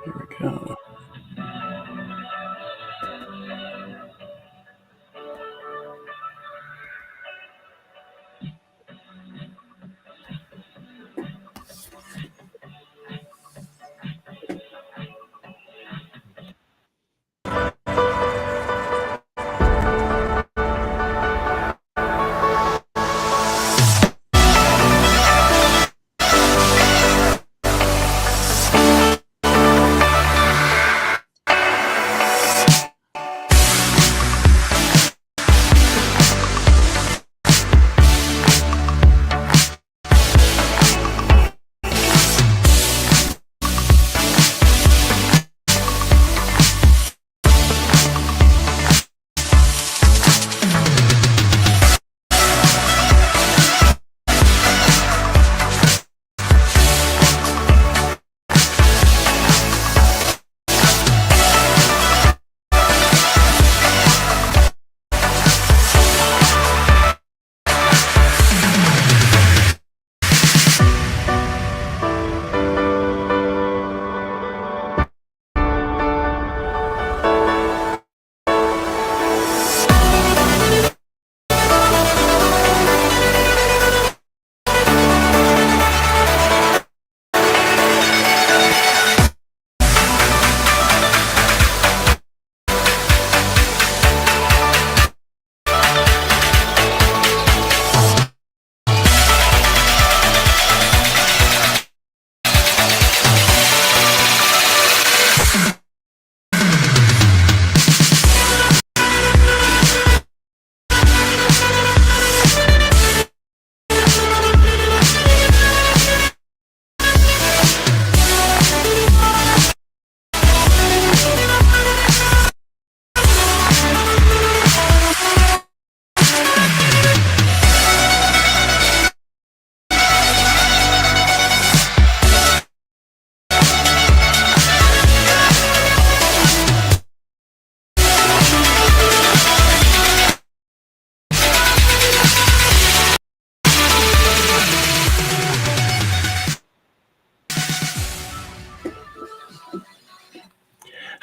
Here we go.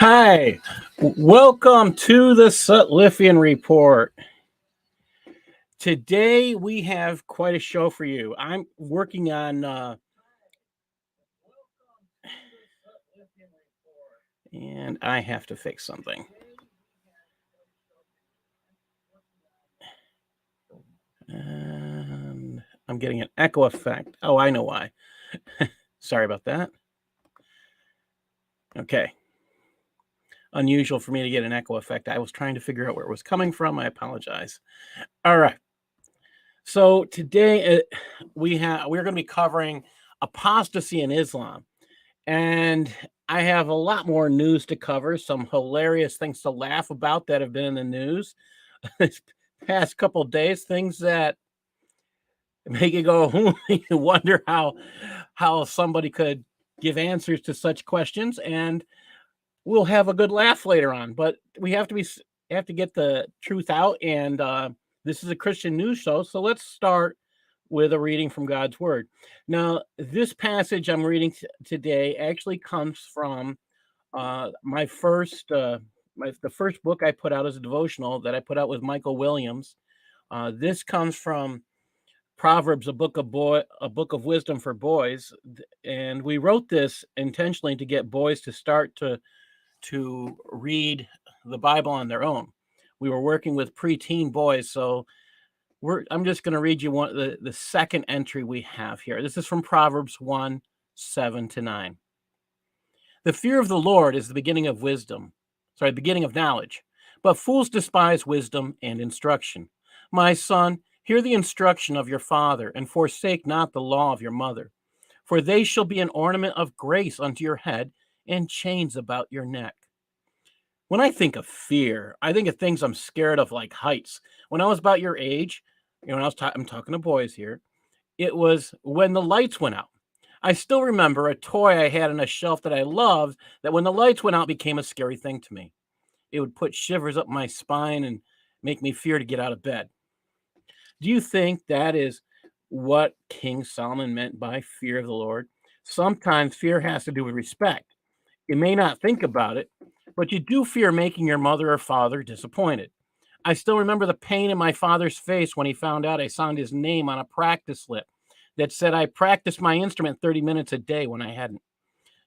Hi, welcome to the Sutliffian Report. Today we have quite a show for you. I'm working on and I have to fix something. And I'm getting an echo effect. Oh, I know why. Sorry about that. Okay. Unusual for me to get an echo effect. I was trying to figure out where it was coming from. I apologize. All right. So today we're going to be covering apostasy in Islam. And I have a lot more news to cover, some hilarious things to laugh about that have been in the news this past couple of days, things that make you go, you wonder how somebody could give answers to such questions, and we'll have a good laugh later on. But we have to get the truth out, and this is a Christian news show, so let's start with a reading from God's Word. Now, this passage I'm reading today actually comes from the first book I put out as a devotional that I put out with Michael Williams. This comes from Proverbs, a book of wisdom for boys, and we wrote this intentionally to get boys to start to read the Bible on their own. We were working with preteen boys, so I'm just going to read you the second entry we have here. This is from Proverbs 1:7-9. The fear of the Lord is the beginning of beginning of knowledge. But fools despise wisdom and instruction. My son, hear the instruction of your father, and forsake not the law of your mother. For they shall be an ornament of grace unto your head, and chains about your neck. When I think of fear, I think of things I'm scared of, like heights. When I was about your age, I'm talking to boys here, it was when the lights went out. I still remember a toy I had on a shelf that I loved that when the lights went out became a scary thing to me. It would put shivers up my spine and make me fear to get out of bed. Do you think that is what King Solomon meant by fear of the Lord. Sometimes fear has to do with respect. You may not think about it, but you do fear making your mother or father disappointed. I still remember the pain in my father's face when he found out I signed his name on a practice slip that said I practiced my instrument 30 minutes a day when I hadn't.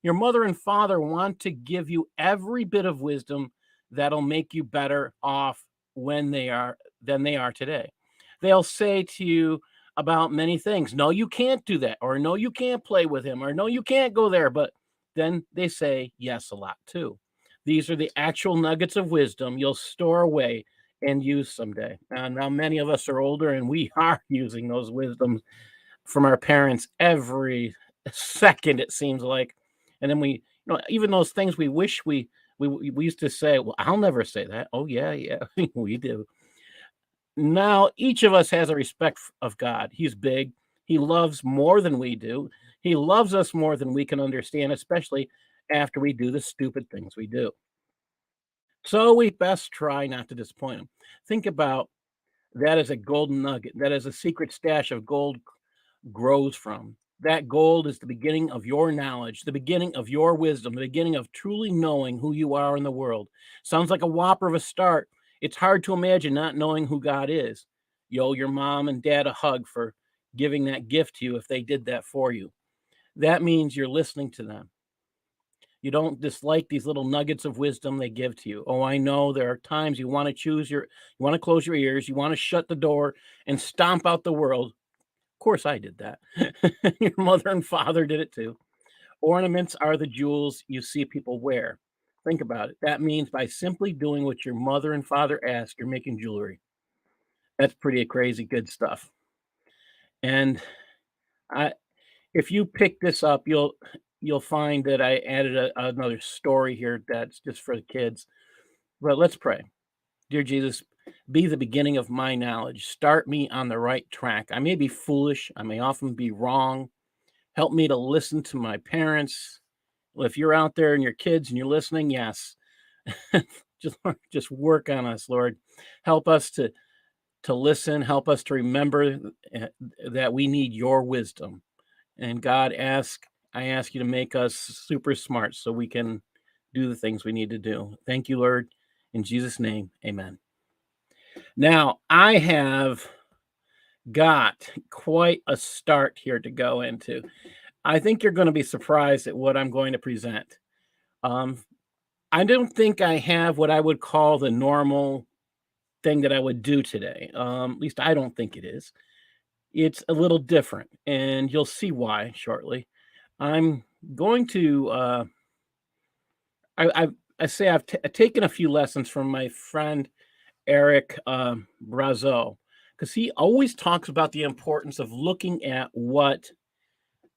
Your mother and father want to give you every bit of wisdom that'll make you better off when they are than they are today. They'll say to you about many things, no, you can't do that, or no, you can't play with him, or no, you can't go there. But then they say yes a lot too. These are the actual nuggets of wisdom you'll store away and use someday. And now many of us are older and we are using those wisdoms from our parents every second, it seems like. And then even those things we wish we used to say, well, I'll never say that. Oh yeah, yeah, we do. Now each of us has a respect of God. He's big. He loves more than we do. He loves us more than we can understand, especially after we do the stupid things we do. So we best try not to disappoint him. Think about that as a golden nugget, that is a secret stash of gold grows from. That gold is the beginning of your knowledge, the beginning of your wisdom, the beginning of truly knowing who you are in the world. Sounds like a whopper of a start. It's hard to imagine not knowing who God is. You owe your mom and dad a hug for giving that gift to you if they did that for you. That means you're listening to them. You don't dislike these little nuggets of wisdom they give to you. Oh, I know there are times you want to you want to close your ears, you want to shut the door and stomp out the world. Of course, I did that. Your mother and father did it too. Ornaments are the jewels you see people wear. Think about it. That means by simply doing what your mother and father ask, you're making jewelry. That's pretty crazy good stuff. And I, if you pick this up, you'll find that I added another story here that's just for the kids. But let's pray. Dear Jesus, be the beginning of my knowledge. Start me on the right track. I may be foolish. I may often be wrong. Help me to listen to my parents. Well, if you're out there and your kids and you're listening, yes, just work on us, Lord. Help us to listen. Help us to remember that we need your wisdom. And God, I ask you to make us super smart so we can do the things we need to do. Thank you, Lord. In Jesus' name, amen. Now, I have got quite a start here to go into. I think you're going to be surprised at what I'm going to present. I don't think I have what I would call the normal thing that I would do today. At least I don't think it is. It's a little different, and you'll see why shortly. I'm going to. I say I've taken a few lessons from my friend Eric Brazeau, because he always talks about the importance of looking at what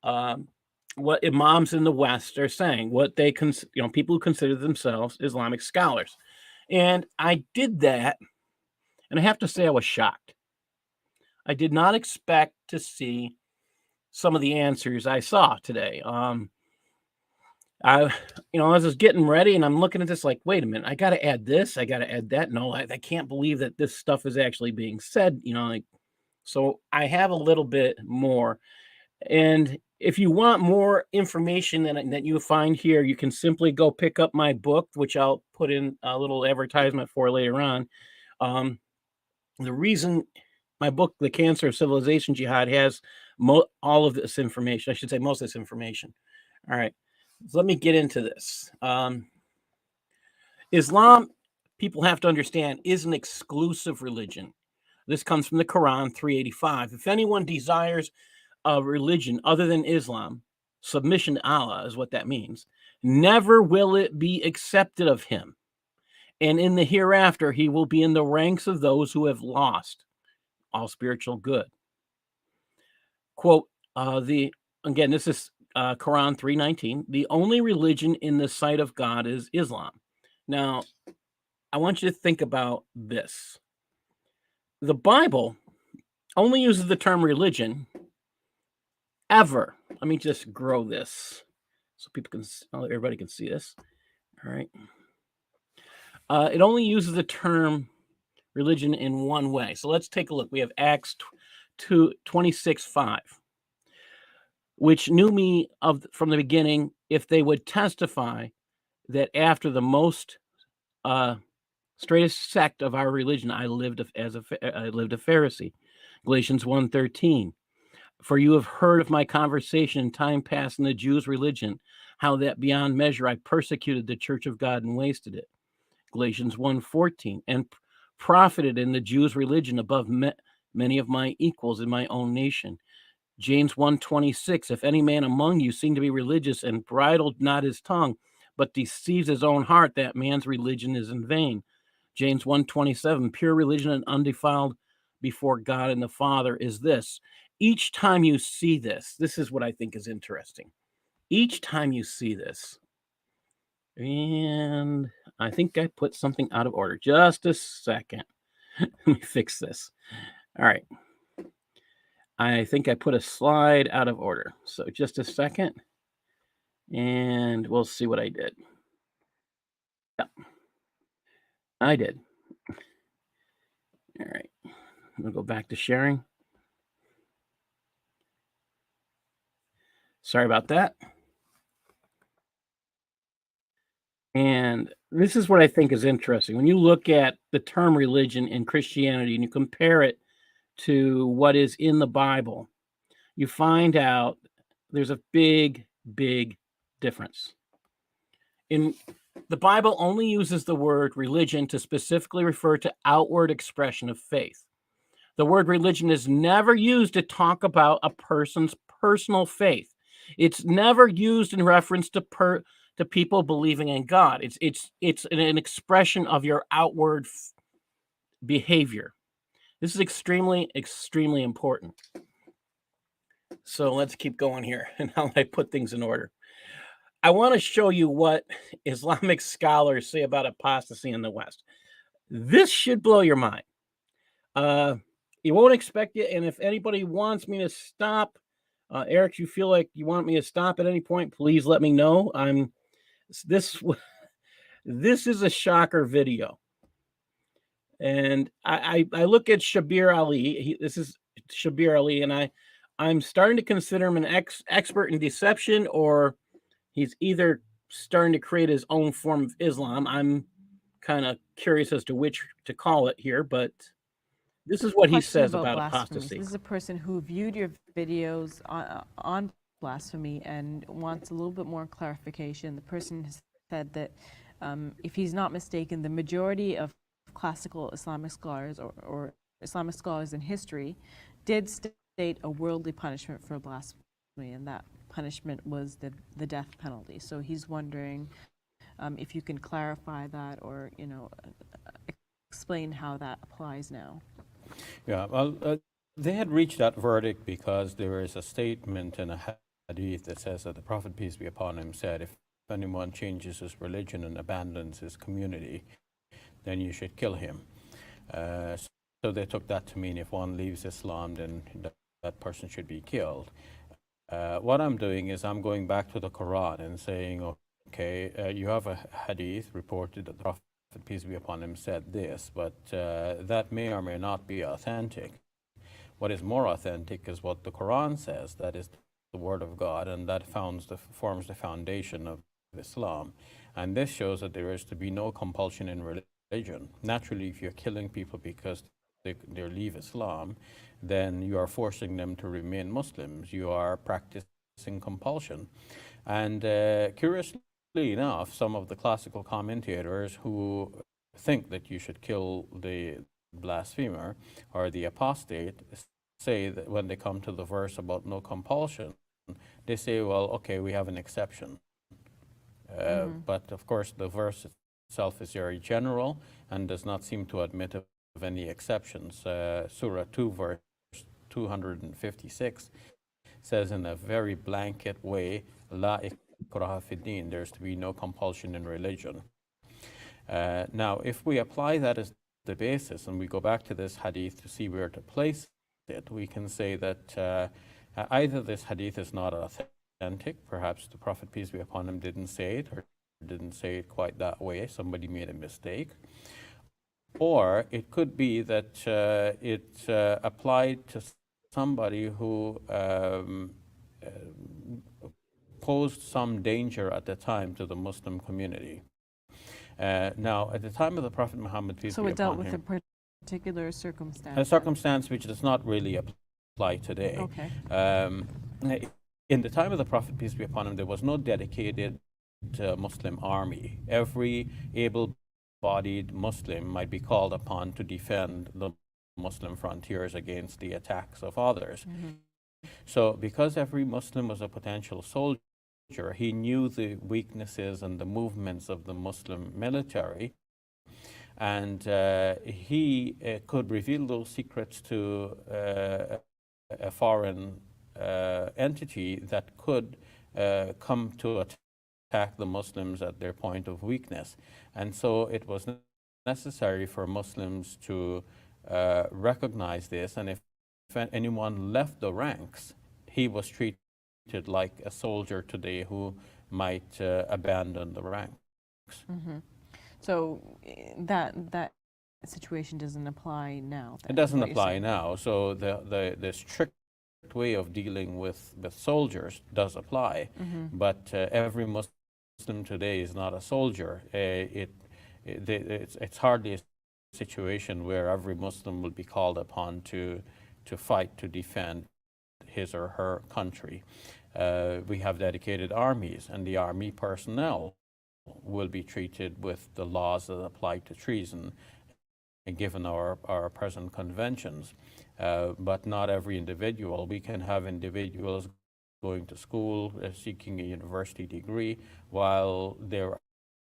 imams in the West are saying, what they people who consider themselves Islamic scholars, and I did that, and I have to say I was shocked. I did not expect to see some of the answers I saw today. I, as I was getting ready and I'm looking at this like, wait a minute, I got to add this, I got to add that. No, I can't believe that this stuff is actually being said, so I have a little bit more. And if you want more information that you find here, you can simply go pick up my book, which I'll put in a little advertisement for later on. The reason my book, The Cancer of Civilization Jihad, has all of this information. I should say most of this information. All right. So let me get into this. Islam, people have to understand, is an exclusive religion. This comes from the Quran 385. If anyone desires a religion other than Islam, submission to Allah is what that means, never will it be accepted of him. And in the hereafter, he will be in the ranks of those who have lost all spiritual good. Quote, this is Quran 3:19. The only religion in the sight of God is Islam. Now, I want you to think about this. The Bible only uses the term religion ever. Let me just grow this so everybody can see this. All right. It only uses the term religion in one way. So let's take a look. We have Acts 26:5, which knew me from the beginning, if they would testify that after the most straightest sect of our religion, I lived a Pharisee. Galatians 1:13. For you have heard of my conversation in time past in the Jews' religion, how that beyond measure I persecuted the church of God and wasted it. Galatians 1:14. And profited in the Jews' religion above many of my equals in my own nation. James 1:26. If any man among you seem to be religious and bridled not his tongue, but deceives his own heart, that man's religion is in vain. James 1:27. Pure religion and undefiled before God and the Father is this. Each time you see this is what I think is interesting. Each time you see this, and I think I put something out of order. Just a second. Let me fix this. All right. I think I put a slide out of order. So just a second. And we'll see what I did. Yeah, I did. All right. I'm going to go back to sharing. Sorry about that. And this is what I think is interesting. When you look at the term religion in Christianity and you compare it to what is in the Bible, you find out there's a big, big difference. In the Bible only uses the word religion to specifically refer to outward expression of faith. The word religion is never used to talk about a person's personal faith. It's never used in reference to people believing in God. It's an expression of your outward behavior. This is extremely, extremely important. So let's keep going here and how I put things in order. I want to show you what Islamic scholars say about apostasy in the West. This should blow your mind. You won't expect it, and if anybody wants me to stop, Eric, you feel like you want me to stop at any point, please let me know. This is a shocker video. And I look at Shabir Ali. This is Shabir Ali, and I'm starting to consider him an expert in deception, or he's either starting to create his own form of Islam. I'm kind of curious as to which to call it here, but this is what he says about apostasy. This is a person who viewed your videos on blasphemy and wants a little bit more clarification. The person has said that, if he's not mistaken, the majority of classical Islamic scholars or Islamic scholars in history did state a worldly punishment for blasphemy, and that punishment was the death penalty. So he's wondering if you can clarify that, or explain how that applies now. Yeah, well, they had reached that verdict because there is a statement in a hadith that says that the Prophet, peace be upon him, said, if anyone changes his religion and abandons his community, then you should kill him. So they took that to mean if one leaves Islam, then that person should be killed. What I'm doing is I'm going back to the Quran and saying, okay, you have a hadith reported that the Prophet, peace be upon him, said this, but that may or may not be authentic. What is more authentic is what the Quran says, that is the word of God, and that forms the foundation of Islam. And this shows that there is to be no compulsion in religion. Naturally, if you're killing people because they leave Islam, then you are forcing them to remain Muslims. You are practicing compulsion. And curiously enough, some of the classical commentators who think that you should kill the blasphemer or the apostate say that when they come to the verse about no compulsion, they say, well, okay, we have an exception. But of course, the verse itself is very general and does not seem to admit of any exceptions. Surah 2, verse 256 says in a very blanket way, La ikraha fi din, there's to be no compulsion in religion. Now, if we apply that as the basis and we go back to this hadith to see where to place it, we can say that either this hadith is not authentic, perhaps the Prophet, peace be upon him, didn't say it, or didn't say it quite that way, somebody made a mistake, or it could be that it applied to somebody who posed some danger at the time to the Muslim community. Now, at the time of the Prophet Muhammad, peace So be it dealt upon with him, a particular circumstance. a circumstance which does not really apply today. Okay. In the time of the Prophet, peace be upon him, there was no dedicated Muslim army. Every able-bodied Muslim might be called upon to defend the Muslim frontiers against the attacks of others. So because every Muslim was a potential soldier, he knew the weaknesses and the movements of the Muslim military, and he could reveal those secrets to a foreign entity that could come to attack the Muslims at their point of weakness. And so it was necessary for Muslims to recognize this, and if anyone left the ranks, he was treated like a soldier today who might abandon the ranks. So that situation doesn't apply now. It doesn't apply now. So the strict way of dealing with soldiers does apply, but every Muslim today is not a soldier. It's hardly a situation where every Muslim will be called upon to fight to defend his or her country. We have dedicated armies, and the army personnel will be treated with the laws that apply to treason, given our present conventions. But not every individual. We can have individuals going to school, seeking a university degree, while there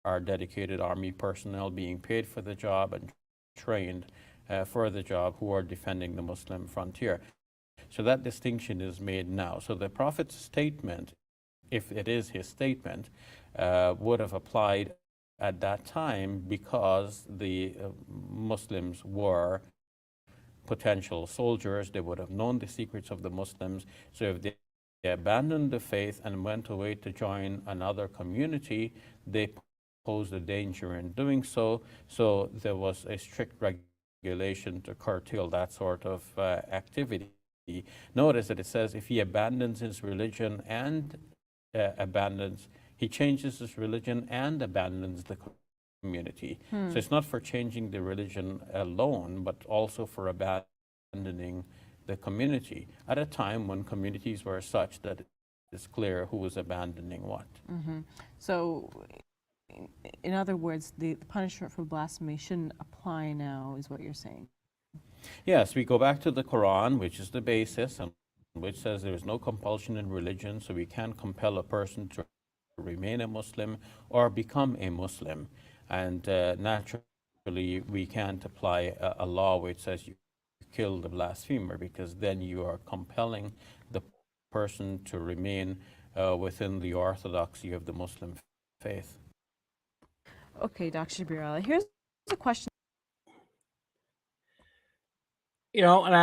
are dedicated army personnel being paid for the job and trained for the job who are defending the Muslim frontier. So that distinction is made now. So the Prophet's statement, if it is his statement, would have applied at that time because the Muslims were potential soldiers. They would have known the secrets of the Muslims. So if they abandoned the faith and went away to join another community, they posed a danger in doing so. So there was a strict regulation to curtail that sort of activity. Notice that it says if he abandons his religion and he changes his religion and abandons the community. So it's not for changing the religion alone, but also for abandoning the community at a time when communities were such that it's clear who was abandoning what. So, in other words, the punishment for blasphemy shouldn't apply now, is what you're saying. Yes, we go back to the Quran, which is the basis, and which says there is no compulsion in religion, so we can't compel a person to remain a Muslim or become a Muslim. And naturally, we can't apply a law which says you kill the blasphemer, because then you are compelling the person to remain within the orthodoxy of the Muslim faith. Okay, Dr. Birala, here's a question. You know, and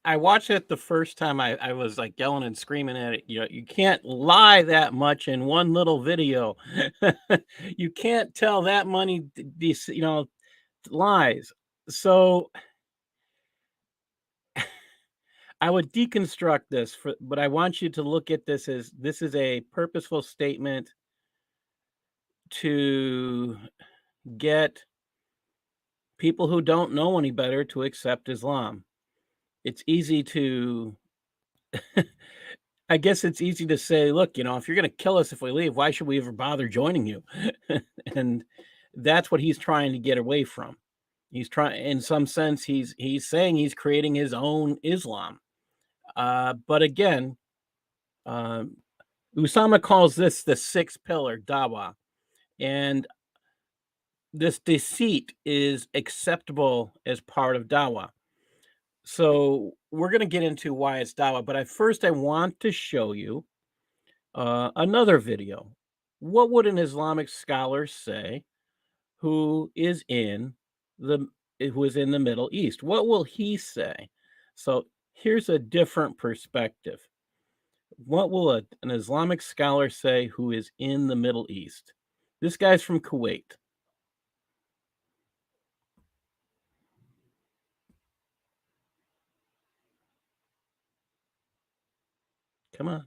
I watched it the first time. I was like yelling and screaming at it. You know, you can't lie that much in one little video. You can't tell that many, you know, lies. So I would deconstruct this, but I want you to look at this as this is a purposeful statement to get people who don't know any better to accept Islam. It's easy to, I guess it's easy to say, look, you know, if you're going to kill us if we leave, why should we ever bother joining you? And that's what he's trying to get away from. He's trying, in some sense, he's saying he's creating his own Islam. But again, Usama calls this the sixth pillar, dawah. And this deceit is acceptable as part of dawah. So we're going to get into why it's dawah, but first I want to show you another video. What would an Islamic scholar say who is in the Middle East? What will he say? So here's a different perspective. What will an Islamic scholar say who is in the Middle East? This guy's from Kuwait. Come on.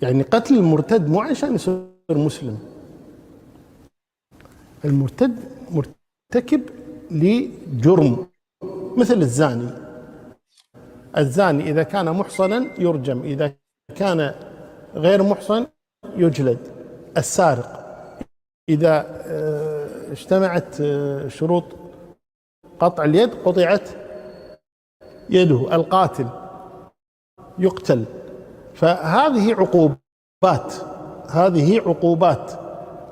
يعني قتل المرتد مو عشان يصير مسلم. المرتد مرتكب لجرم مثل الزاني. الزاني إذا كان محصنا يرجم، إذا كان غير محصن يجلد. السارق إذا اجتمعت شروط قطع اليد قطعت يده. القاتل يقتل. فهذه عقوبات، هذه عقوبات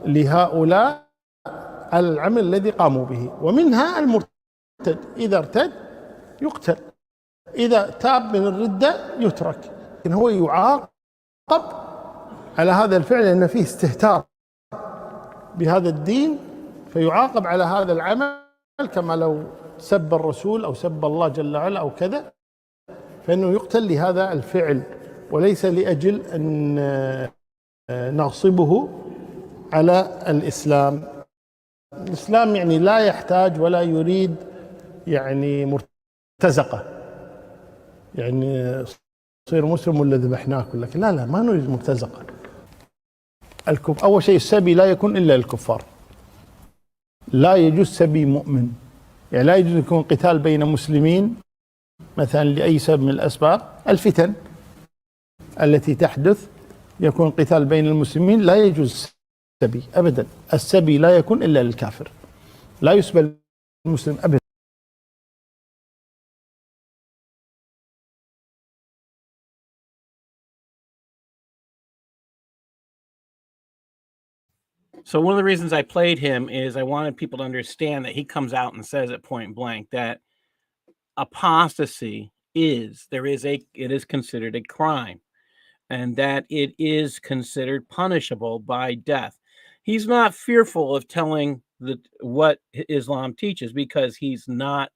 لهؤلاء العمل الذي قاموا به. ومنها المرتد، إذا ارتد يقتل، إذا تاب من الردة يترك. لكن هو يعاقب على هذا الفعل لأن فيه استهتار بهذا الدين، فيعاقب على هذا العمل كما لو سب الرسول أو سب الله جل وعلا أو كذا، فإنه يقتل لهذا الفعل وليس لأجل أن نغصبه على الإسلام. الإسلام يعني لا يحتاج ولا يريد يعني مرتزقة، يعني صير مسلم ولا ذبحناك، لكن لا ما نريد مرتزقة. أول شيء السبي لا يكون إلا للكفار، لا يجوز سبي مؤمن. يعني لا يجوز يكون قتال بين مسلمين مثلا لأي سبب من الأسباب. الفتن التي تحدث يكون قتال بين المسلمين، لا يجوز السبي أبدا. السبي لا يكون إلا للكافر، لا يسبى المسلم أبدا. So one of the reasons I played him is I wanted people to understand that he comes out and says at point blank that apostasy it is considered a crime, and that it is considered punishable by death. He's not fearful of telling what Islam teaches, because he's not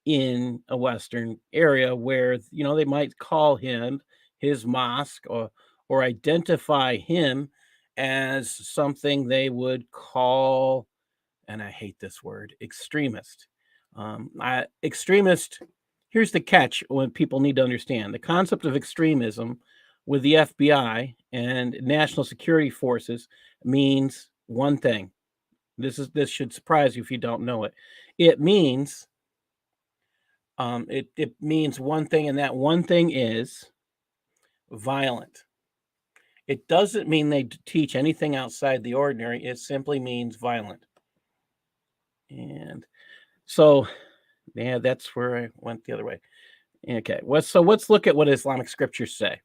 in a Western area where, they might call him his mosque or identify him as something they would call, and I hate this word, extremist. Extremist, here's the catch when people need to understand. The concept of extremism with the FBI and national security forces means one thing. This should surprise you if you don't know it. It means it means one thing, and that one thing is violent. It doesn't mean they teach anything outside the ordinary. It simply means violent. And so, yeah, that's where I went the other way. Okay, so let's look at what Islamic scriptures say.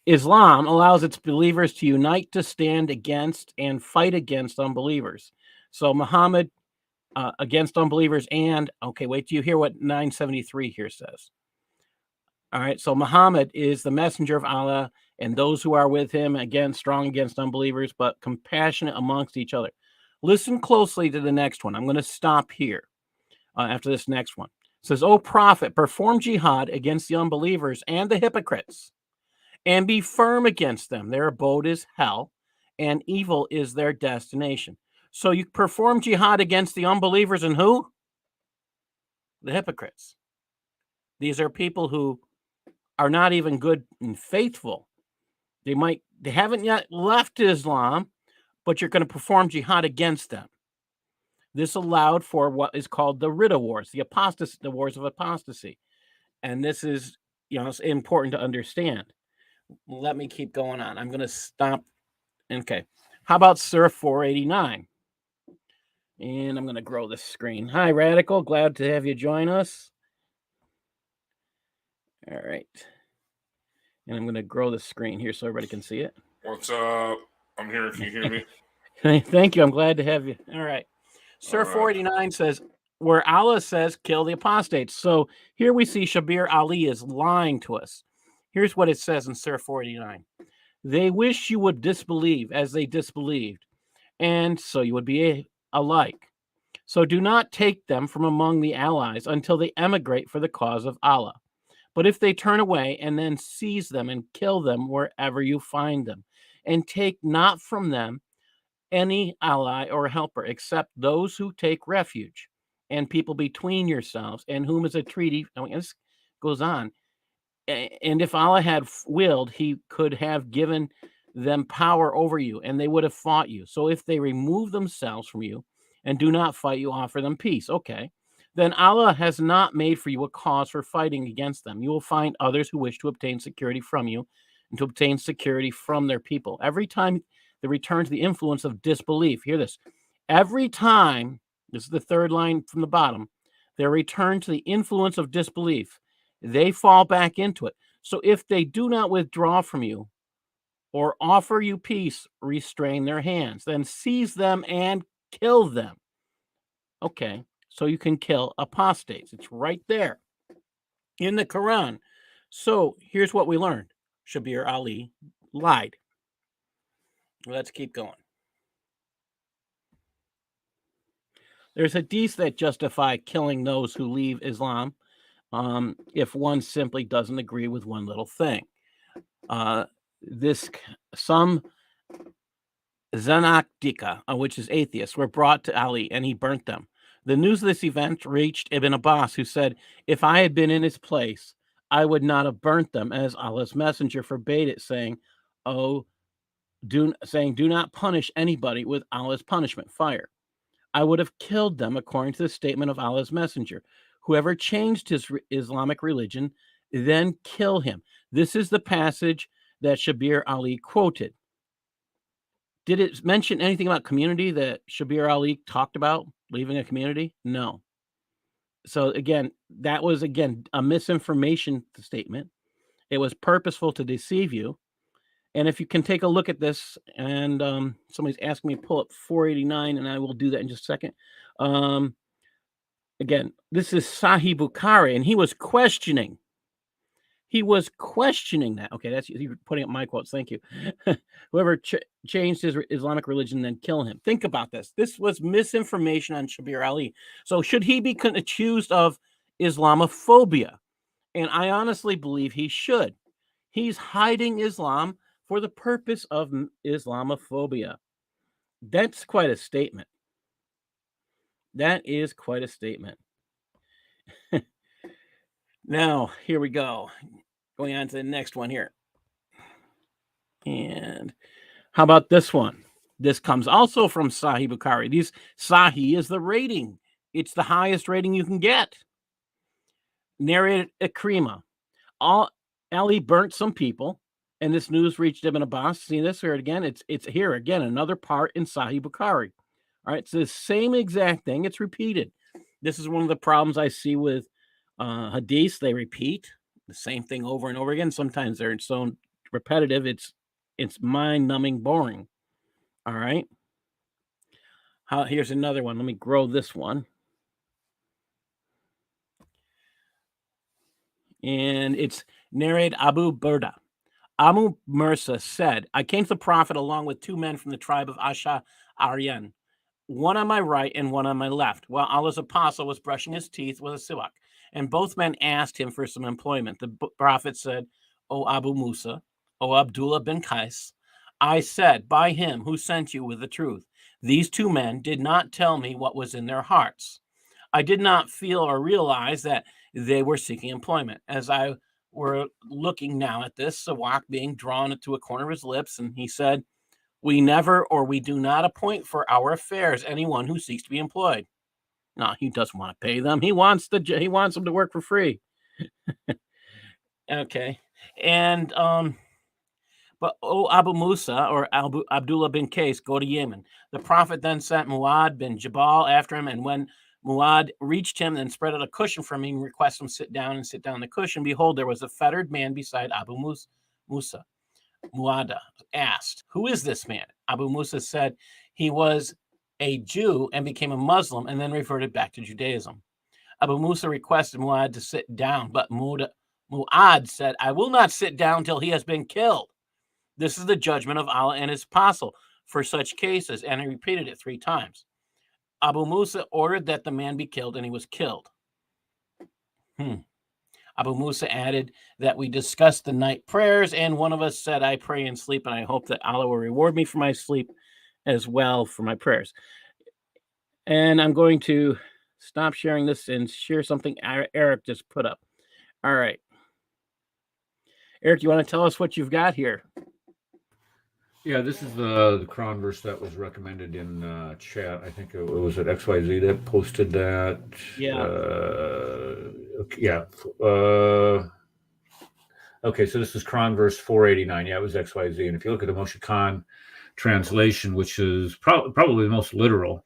Islam allows its believers to unite to stand against and fight against unbelievers. So Muhammad against unbelievers wait till you hear what 973 here says. All right, so Muhammad is the messenger of Allah, and those who are with him, again, strong against unbelievers, but compassionate amongst each other. Listen closely to the next one. I'm going to stop here after this next one. It says, O Prophet, perform jihad against the unbelievers and the hypocrites, and be firm against them. Their abode is hell, and evil is their destination. So you perform jihad against the unbelievers and who? The hypocrites. These are people who are not even good and faithful. They haven't yet left Islam, but you're going to perform jihad against them. This allowed for what is called the Ridda Wars, the wars of apostasy. And this is, it's important to understand. Let me keep going on. I'm going to stop. Okay. How about Surah 489? And I'm going to grow this screen. Hi, Radical. Glad to have you join us. All right. And I'm going to grow the screen here so everybody can see it. What's up? I'm here. Can you hear me? Thank you. I'm glad to have you. All right. Surah 489 says, where Allah says, kill the apostates. So here we see Shabir Ali is lying to us. Here's what it says in Surah 489. They wish you would disbelieve as they disbelieved, and so you would be alike. So do not take them from among the allies until they emigrate for the cause of Allah. But if they turn away, and then seize them and kill them wherever you find them, and take not from them any ally or helper except those who take refuge, and people between yourselves, and whom is a treaty. And this goes on. And if Allah had willed, he could have given them power over you, and they would have fought you. So if they remove themselves from you and do not fight you, offer them peace. Okay. Then Allah has not made for you a cause for fighting against them. You will find others who wish to obtain security from you and to obtain security from their people. Every time they return to the influence of disbelief, hear this. Every time, this is the third line from the bottom, they return to the influence of disbelief, they fall back into it. So if they do not withdraw from you or offer you peace, restrain their hands, then seize them and kill them. Okay, so you can kill apostates. It's right there in the Quran. So here's what we learned. Shabir Ali lied. Let's keep going. There's hadiths that justify killing those who leave Islam if one simply doesn't agree with one little thing. Some Zanakdika, which is atheists, were brought to Ali and he burnt them. The news of this event reached Ibn Abbas, who said, if I had been in his place, I would not have burnt them, as Allah's messenger forbade it, saying, do not punish anybody with Allah's punishment, fire. I would have killed them according to the statement of Allah's messenger. Whoever changed his Islamic religion, then kill him. This is the passage that Shabir Ali quoted. Did it mention anything about community that Shabir Ali talked about, leaving a community? No. So again, that was, a misinformation statement. It was purposeful to deceive you. And if you can take a look at this, and somebody's asking me to pull up 489, and I will do that in just a second. Again, this is Sahih Bukhari, and he was questioning. He was questioning that. Okay, that's you putting up my quotes. Thank you. Whoever changed his Islamic religion, then kill him. Think about this. This was misinformation on Shabir Ali. So should he be accused of Islamophobia? And I honestly believe he should. He's hiding Islam for the purpose of Islamophobia. That's quite a statement. That is quite a statement. Now, here we go. Going on to the next one here. And how about this one? This comes also from Sahih Bukhari. Sahih is the rating. It's the highest rating you can get. Narrated Ikrima. Ali burnt some people, and this news reached Ibn Abbas. See this here again? It's here again, another part in Sahih Bukhari. All right, it's the same exact thing. It's repeated. This is one of the problems I see with hadiths. They repeat the same thing over and over again. Sometimes they're so repetitive, it's mind-numbing boring. All right. Here's another one. Let me grow this one. And it's narrated Abu Burda. Abu Mursa said, I came to the Prophet along with two men from the tribe of Ash'ariyan, one on my right and one on my left, while Allah's apostle was brushing his teeth with a siwak. And both men asked him for some employment. The Prophet said, O Abu Musa, O Abdullah bin Qais, I said, by him who sent you with the truth, these two men did not tell me what was in their hearts. I did not feel or realize that they were seeking employment. As I were looking now at this siwak being drawn to a corner of his lips, and he said, we never or we do not appoint for our affairs anyone who seeks to be employed. No, he doesn't want to pay them. He wants them to work for free. Okay. And but Abu Musa or Abdullah bin Qais, go to Yemen. The Prophet then sent Muad bin Jabal after him, and when Muad reached him and spread out a cushion for him, he requested him sit down on the cushion. Behold, there was a fettered man beside Abu Musa. Muada asked, who is this man? Abu Musa said he was a Jew and became a Muslim and then reverted back to Judaism. Abu Musa requested Muad to sit down, but Muad said, I will not sit down till he has been killed. This is the judgment of Allah and his apostle for such cases. And he repeated it 3 times. Abu Musa ordered that the man be killed, and he was killed. Abu Musa added that we discussed the night prayers, and one of us said, I pray in sleep, and I hope that Allah will reward me for my sleep as well for my prayers. And I'm going to stop sharing this and share something Eric just put up. All right. Eric, you want to tell us what you've got here? Yeah, this is the Quran verse that was recommended in chat. I think it was at XYZ that posted that. Yeah. Okay, so this is Quran verse 489. Yeah, it was XYZ. And if you look at the Moshe Khan translation, which is probably the most literal,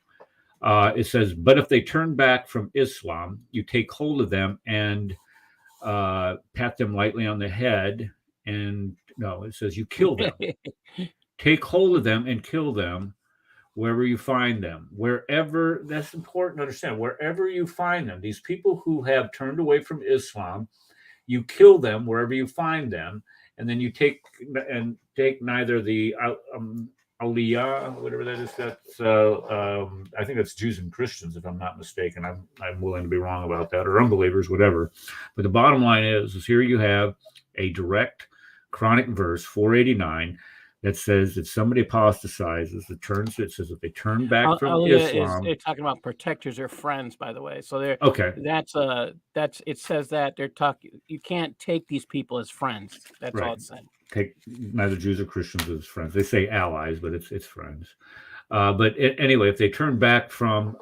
it says, but if they turn back from Islam, you take hold of them and pat them lightly on the head. And no, it says you kill them. Take hold of them and kill them wherever you find them. Wherever, that's important to understand, wherever you find them, these people who have turned away from Islam, you kill them wherever you find them, and then you take neither the Aliyah, whatever that is, that's I think that's Jews and Christians, if I'm not mistaken. I'm willing to be wrong about that, or unbelievers, whatever. But the bottom line is here you have a direct Quranic verse, 489, that says that somebody apostatizes. It says if they turn back from Islam. They're talking about protectors or friends, by the way. So they're okay. That's it says that they're talking. You can't take these people as friends. That's right. all it's saying. Take neither Jews or Christians as friends. They say allies, but it's friends. Anyway, if they turn back from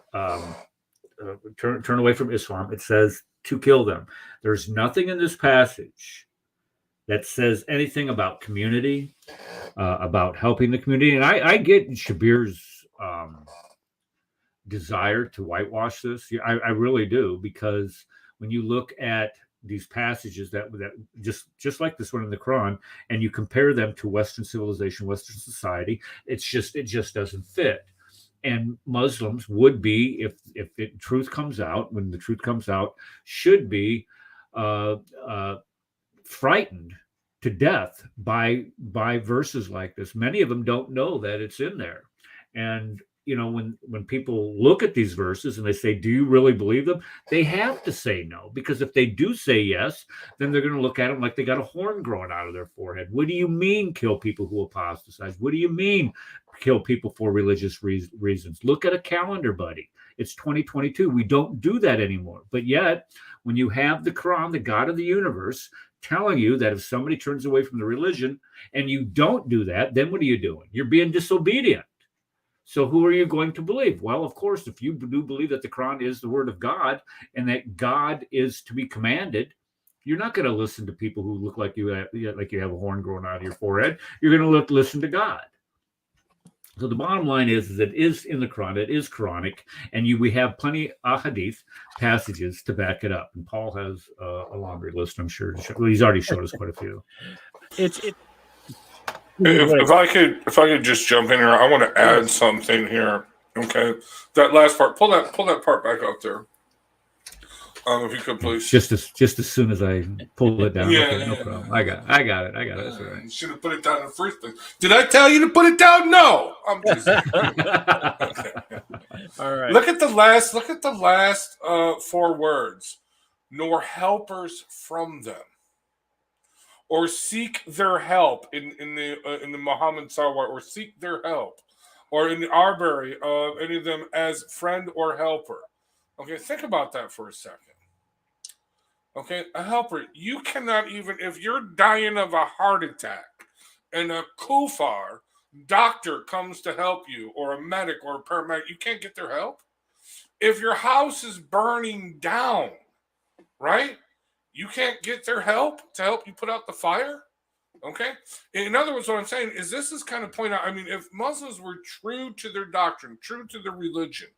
turn away from Islam, it says to kill them. There's nothing in this passage that says anything about community, about helping the community. And I get Shabir's desire to whitewash this. I really do, because when you look at these passages that just like this one in the Quran, and you compare them to Western civilization, Western society, it just doesn't fit. And Muslims would be, if truth comes out, when the truth comes out, should be frightened to death by verses like this. Many of them don't know that it's in there. And when people look at these verses and they say, do you really believe them? They have to say no, because if they do say yes, then they're going to look at them like they got a horn growing out of their forehead. What do you mean kill people who apostatize? What do you mean kill people for religious reasons? Look at a calendar, buddy. It's 2022. We don't do that anymore. But yet, when you have the Quran, the God of the universe, telling you that if somebody turns away from the religion and you don't do that, then what are you doing? You're being disobedient. So who are you going to believe? Well, of course, if you do believe that the Quran is the word of God and that God is to be commanded, you're not going to listen to people who look like you have a horn growing out of your forehead. You're going to listen to God. So the bottom line is that it is in the Quran, it is Quranic, and we have plenty of hadith passages to back it up. And Paul has a laundry list, I'm sure. Well, he's already showed us quite a few. If I could just jump in here, I want to add something here. Okay, that last part, pull that part back up there. If you could please. Just as soon as I pull it down. Yeah, okay, no problem. I got it. That's all right. You should have put it down in the first place. Did I tell you to put it down? No. I'm just okay. All right. Look at the last 4 words. Nor helpers from them, or seek their help in the Muhammad Salawat, or seek their help, or in the Arbery of any of them as friend or helper. Okay, think about that for a second. Okay, a helper. You cannot even, if you're dying of a heart attack and a kufar doctor comes to help you, or a medic or a paramedic, you can't get their help. If your house is burning down, right? You can't get their help to help you put out the fire. Okay. In other words, what I'm saying is this is kind of point out. I mean, if Muslims were true to their doctrine, true to their religion,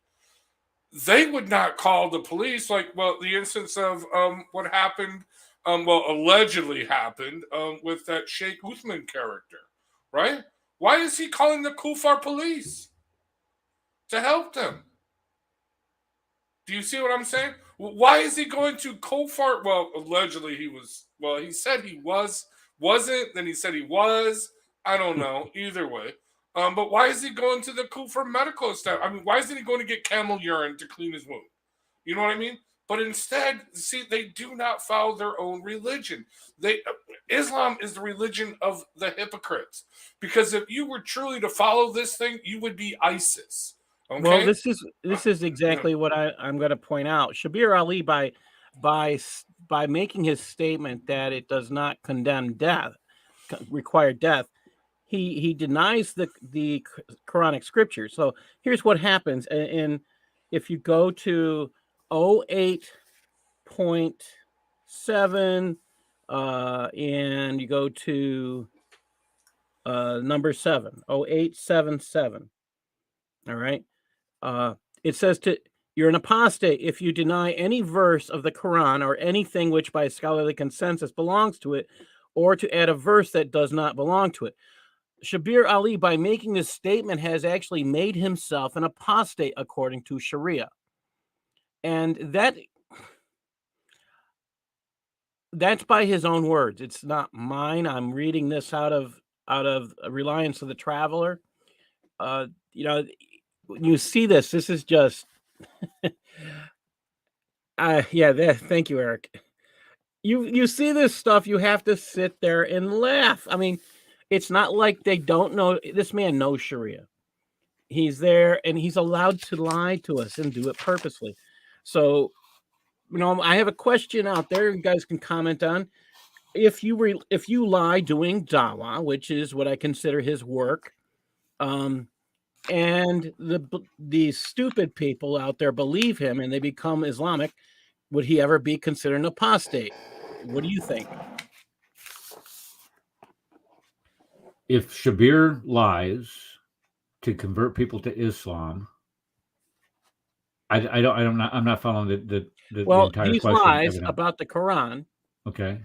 they would not call the police. Like, well, the instance of what happened, allegedly happened with that Sheikh Uthman character, right? Why is he calling the Kufar police to help them? Do you see what I'm saying? Why is he going to Kufar? Well, allegedly he was. Well, he said he wasn't. Then he said he was. I don't know. Either way. But why is he going to the Kufr medical staff? I mean, why isn't he going to get camel urine to clean his wound? You know what I mean? But instead, see, they do not follow their own religion. Islam is the religion of the hypocrites. Because if you were truly to follow this thing, you would be ISIS. Okay? Well, this is exactly what I'm going to point out. Shabir Ali, by making his statement that it does not condemn death, require death, he denies the Quranic scripture. So here's what happens, and if you go to 08.7 and you go to number 7, 0877. All right. It says you're an apostate if you deny any verse of the Quran or anything which by scholarly consensus belongs to it, or to add a verse that does not belong to it. Shabir Ali, by making this statement, has actually made himself an apostate according to Sharia. And that's by his own words. It's not mine. I'm reading this out of Reliance of the Traveler. When you see this is just thank you, Eric. You see this stuff, you have to sit there and laugh. I mean, it's not like they don't know. This man knows Sharia. He's there and he's allowed to lie to us and do it purposely. So, I have a question out there you guys can comment on. If you lie doing dawah, which is what I consider his work, and the stupid people out there believe him and they become Islamic, would he ever be considered an apostate? What do you think? If Shabir lies to convert people to Islam, I'm not following the entire these question. Lies about the Quran. Okay.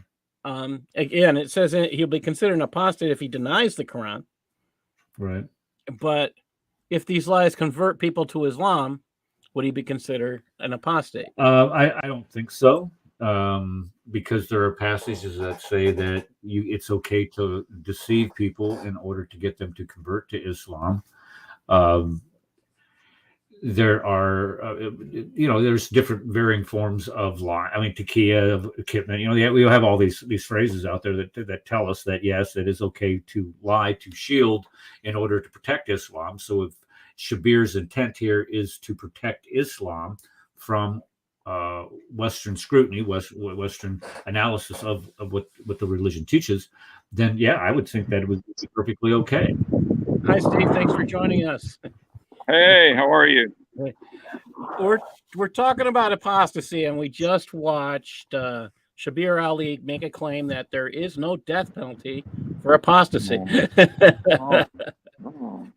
Again, it says he'll be considered an apostate if he denies the Quran. Right. But if these lies convert people to Islam, would he be considered an apostate? I don't think so, because there are passages that say that it's okay to deceive people in order to get them to convert to Islam. There are, there's different varying forms of lie. I mean, taqiyya, kitman, we have all these phrases out there that tell us that, yes, it is okay to lie, to shield in order to protect Islam. So if Shabir's intent here is to protect Islam from Western scrutiny, Western analysis of what the religion teaches, then, yeah, I would think that it would be perfectly okay. Hi, Steve. Thanks for joining us. Hey, how are you? We're talking about apostasy, and we just watched Shabir Ali make a claim that there is no death penalty for apostasy.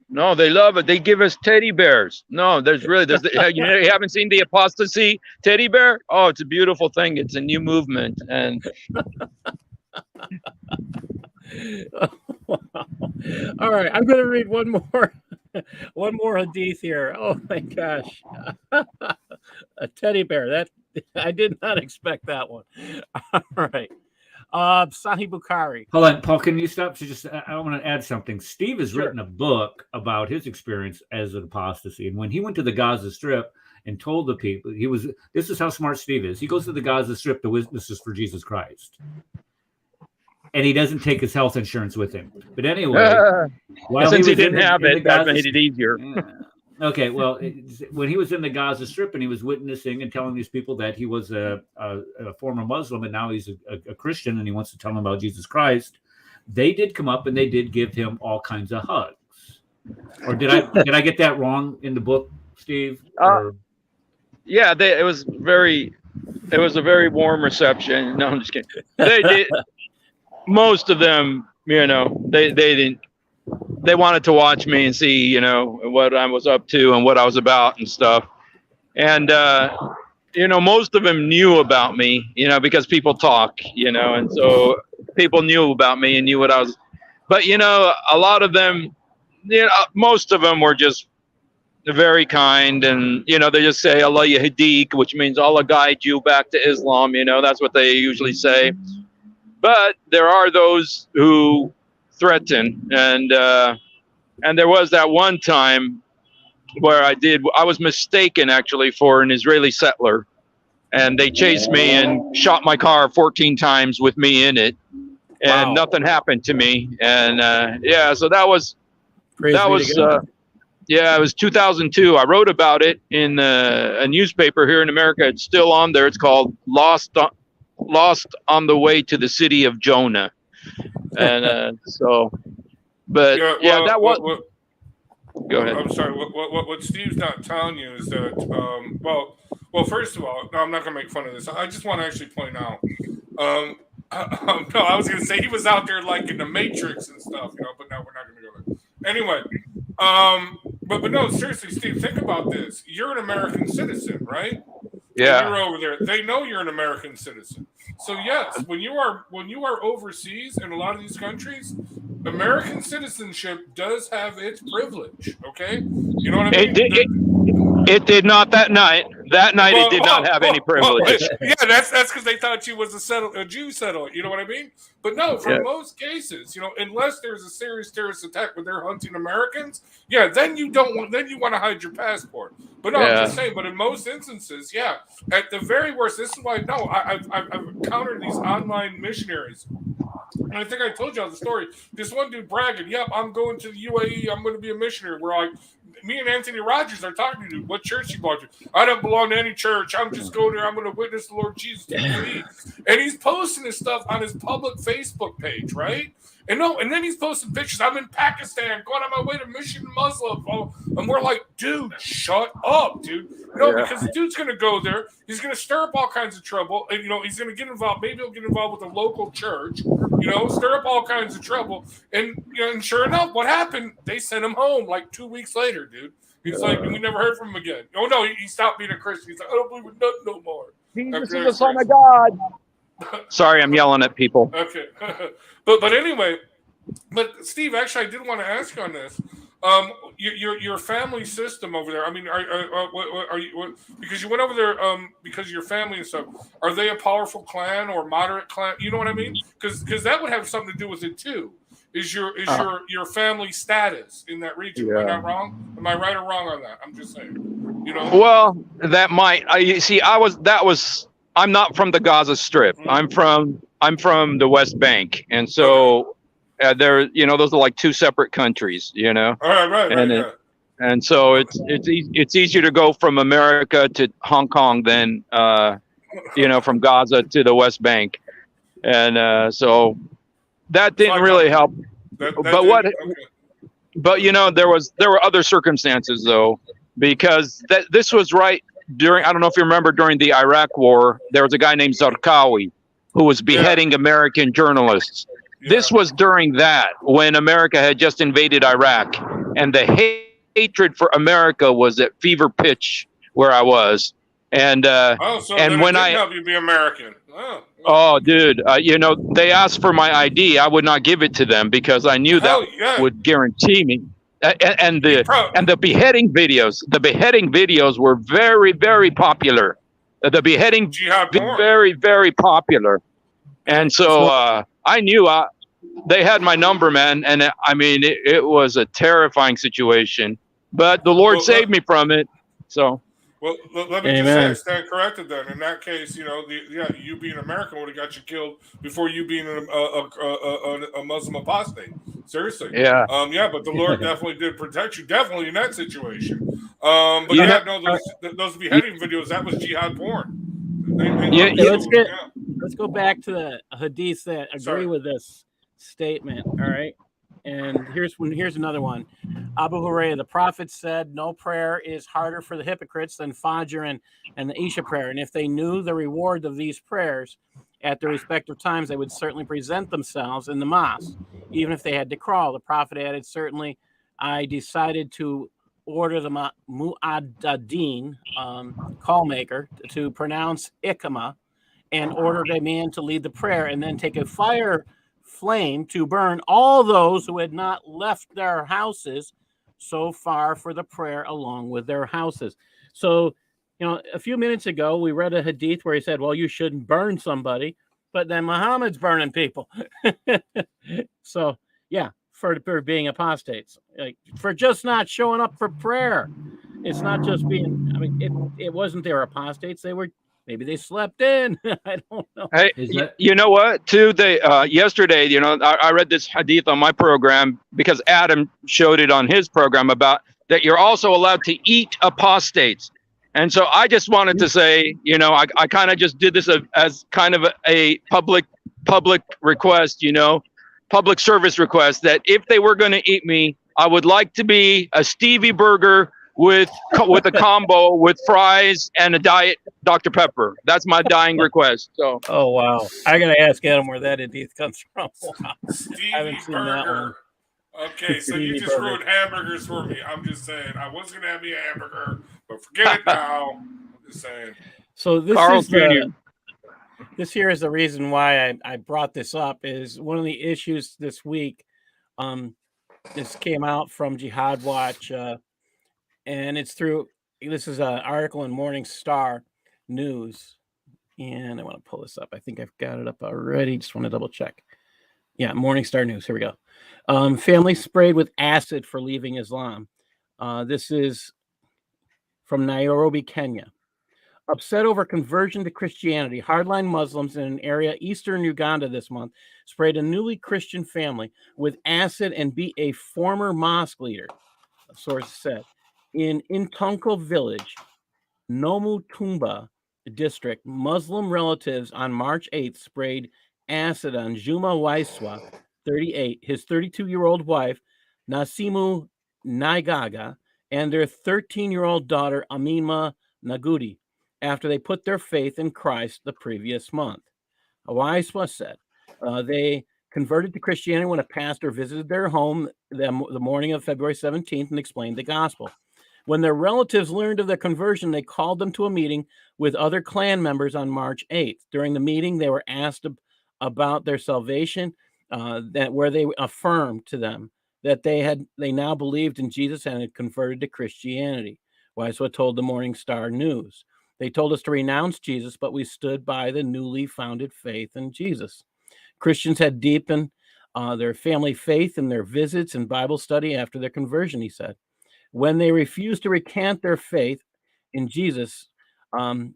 No, they love it. They give us teddy bears. No, you haven't seen the Apostasy teddy bear? Oh, it's a beautiful thing. It's a new movement, and all right, I'm going to read one more hadith here. Oh my gosh, a teddy bear. That I did not expect that one. All right. Sahih Bukhari. Hold on, Paul, can you stop? I want to add something. Steve has written a book about his experience as an apostasy. And when he went to the Gaza Strip and told the people, this is how smart Steve is. He goes to the Gaza Strip to witness for Jesus Christ. And he doesn't take his health insurance with him. But anyway, since he didn't have it, that made it easier. Okay, well, when he was in the Gaza Strip and he was witnessing and telling these people that he was a former Muslim and now he's a Christian and he wants to tell them about Jesus Christ, they did come up and they did give him all kinds of hugs. Or did I get that wrong in the book, Steve? Yeah, it was a very warm reception. No, I'm just kidding. They did. Most of them, they didn't. They wanted to watch me and see, what I was up to and what I was about and stuff. And, most of them knew about me, because people talk, and so people knew about me and knew what I was. But, a lot of them, most of them were just very kind. And, they just say, Allah Yahdik, which means Allah guide you back to Islam. That's what they usually say. But there are those who threatened, and there was that one time where I was mistaken actually for an Israeli settler, and they chased me and shot my car 14 times with me in it, and Wow. nothing happened to me. And so that was Praise be to God. it was 2002. I wrote about it in a newspaper here in America. It's still on there. It's called Lost on the Way to the City of Jonah. And but that was. Go ahead. I'm sorry. What Steve's not telling you is that, well, first of all, no, I'm not going to make fun of this. I just want to actually point out. No, I was going to say he was out there like in the Matrix and stuff, but no, we're not going to go there. Anyway, but no, seriously, Steve, think about this. You're an American citizen, right? Yeah. You're over there. They know you're an American citizen. So yes, when you are overseas in a lot of these countries, American citizenship does have its privilege. Okay, you know what I mean? It did not that night. That night it did not have any privilege. Yeah, that's because they thought you was a Jew settler. You know what I mean? But no, for most cases, unless there's a serious terrorist attack where they're hunting Americans, then you want to hide your passport. But no, I'm just saying. But in most instances, at the very worst, this is why I've encountered these online missionaries. And I think I told y'all the story. This one dude bragging, "Yep, I'm going to the UAE. I'm going to be a missionary." We're like, me and Anthony Rogers are talking to you. What church you belong to? I don't belong to any church. I'm just going there. I'm going to witness the Lord Jesus to the UAE. And he's posting this stuff on his public Facebook page, right? And then he's posting pictures. I'm in Pakistan, going on my way to mission Muslim. And we're like, dude, shut up, dude. Because the dude's going to go there. He's going to stir up all kinds of trouble. And, he's going to get involved. Maybe he'll get involved with a local church, stir up all kinds of trouble. And, and sure enough, what happened? They sent him home like 2 weeks later, dude. He's like, we never heard from him again. Oh, no, he stopped being a Christian. He's like, I don't believe in nothing no more. Jesus is the Son of God. Sorry, I'm yelling at people. Okay. But anyway, but Steve, actually, I did want to ask you on this. Your family system over there. I mean, are you because you went over there because of your family and stuff? Are they a powerful clan or moderate clan? You know what I mean? Because that would have something to do with it too. Is your family status in that region? Am I not wrong? Am I right or wrong on that? I'm just saying. Well, that might. You see, I'm not from the Gaza Strip. Mm-hmm. I'm from the West Bank, and so there, those are like two separate countries. All right. And so it's easier to go from America to Hong Kong than from Gaza to the West Bank, and so that didn't really help. But there were other circumstances though, because this was right during, I don't know if you remember, during the Iraq War, there was a guy named Zarqawi who was beheading American journalists. Yeah. This was during that, when America had just invaded Iraq, and the hatred for America was at fever pitch where I was. And and when I help you be American. Oh, dude, they asked for my ID. I would not give it to them because I knew that would guarantee me. And the beheading videos were very, very popular. The beheading very, very popular. And so I knew they had my number, man. And it was a terrifying situation, but the Lord saved me from it. So. Well, let me just say, I stand corrected then. In that case, you being American would have got you killed before you being a Muslim apostate. Seriously. Yeah. But the Lord definitely did protect you, definitely in that situation. Those beheading videos, that was jihad porn. Let's go back to the hadiths that agree with this statement. All right. And here's another one. Abu Hurairah, the Prophet said, no prayer is harder for the hypocrites than Fajr and the Isha prayer. And if they knew the reward of these prayers at their respective times, they would certainly present themselves in the mosque, even if they had to crawl. The Prophet added, certainly, I decided to order the mu'addadin, call maker, to pronounce Iqama, and ordered a man to lead the prayer and then take a fire flame to burn all those who had not left their houses so far for the prayer along with their houses. So, a few minutes ago, we read a hadith where he said, well, you shouldn't burn somebody, but then Muhammad's burning people. So, Yeah, for being apostates, like for just not showing up for prayer. It's not just being. I mean, it wasn't they were apostates. Maybe they slept in. I don't know. Hey, Is that you know what? Too, they yesterday, I read this hadith on my program because Adam showed it on his program about that you're also allowed to eat apostates. And so I just wanted to say, I kind of just did this as kind of a public request, public service request, that if they were going to eat me, I would like to be a Stevie burger with a combo with fries and a diet Dr. Pepper. That's my dying request. So Oh wow! I gotta ask Adam where that hadith comes from. Wow. I Stevie haven't seen that one. Burger. Okay, so you Stevie just Burger. ruined hamburgers for me. I'm just saying. I was going to have me a hamburger, but forget it now. I'm just saying. So this Carl is Jr. this here is the reason why I brought this up. Is one of the issues this week. This came out from Jihad Watch, and it's through. This is an article in Morning Star News, and I want to pull this up. I think I've got it up already. Just want to double check. Yeah, Morning Star News. Here we go. Family sprayed with acid for leaving Islam. This is from Nairobi, Kenya. Upset over conversion to Christianity, hardline Muslims in an area eastern Uganda this month sprayed a newly Christian family with acid and beat a former mosque leader, a source said. In Intonko village, Nomutumba district, Muslim relatives on March 8th sprayed acid on Juma Waiswa, 38, his 32-year-old wife, Nasimu Naigaga, and their 13-year-old daughter, Amima Nagudi, after they put their faith in Christ the previous month. Waiswa said they converted to Christianity when a pastor visited their home the morning of February 17th and explained the gospel. When their relatives learned of their conversion, they called them to a meeting with other clan members on March 8th. During the meeting, they were asked about their salvation, where they affirmed to them that they now believed in Jesus and had converted to Christianity. Waiswa told the Morning Star News. They told us to renounce Jesus, but we stood by the newly founded faith in Jesus. Christians had deepened their family faith in their visits and Bible study after their conversion, he said. When they refused to recant their faith in Jesus, when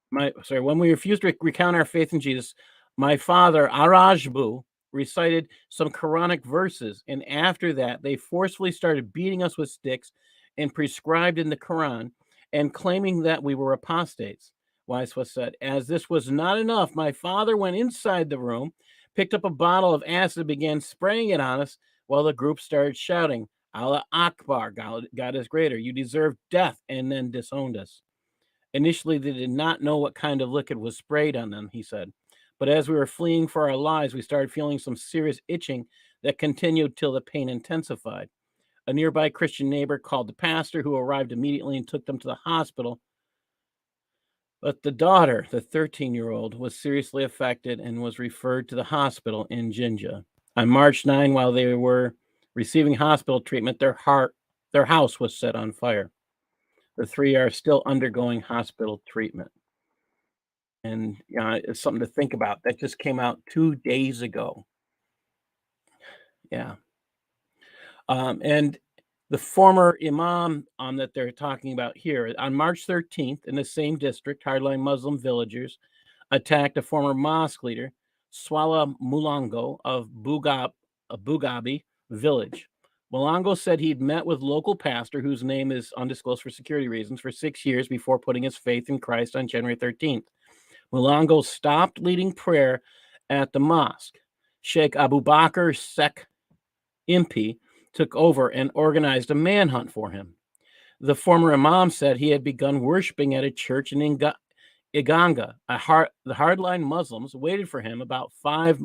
we refused to recount our faith in Jesus, my father, Arajbu, recited some Quranic verses, and after that, they forcefully started beating us with sticks and prescribed in the Quran and claiming that we were apostates. Waiswa said, as this was not enough, my father went inside the room, picked up a bottle of acid, and began spraying it on us while the group started shouting, Allah Akbar, God is greater. You deserve death, and then disowned us. Initially, they did not know what kind of liquid was sprayed on them, he said. But as we were fleeing for our lives, we started feeling some serious itching that continued till the pain intensified. A nearby Christian neighbor called the pastor, who arrived immediately and took them to the hospital. But the daughter, the 13-year-old, was seriously affected and was referred to the hospital in Jinja. On March 9, while they were receiving hospital treatment, their house was set on fire. The three are still undergoing hospital treatment. And it's something to think about. That just came out 2 days ago. Yeah. And the former imam that they're talking about here, on March 13th, in the same district, hardline Muslim villagers attacked a former mosque leader, Swala Mulango of Bugabi village. Mulango said he'd met with local pastor, whose name is undisclosed for security reasons, for 6 years before putting his faith in Christ on January 13th. Mulango stopped leading prayer at the mosque. Sheikh Abubakar Sek Impi took over and organized a manhunt for him. The former imam said he had begun worshiping at a church in Uganda. The hardline Muslims waited for him about 5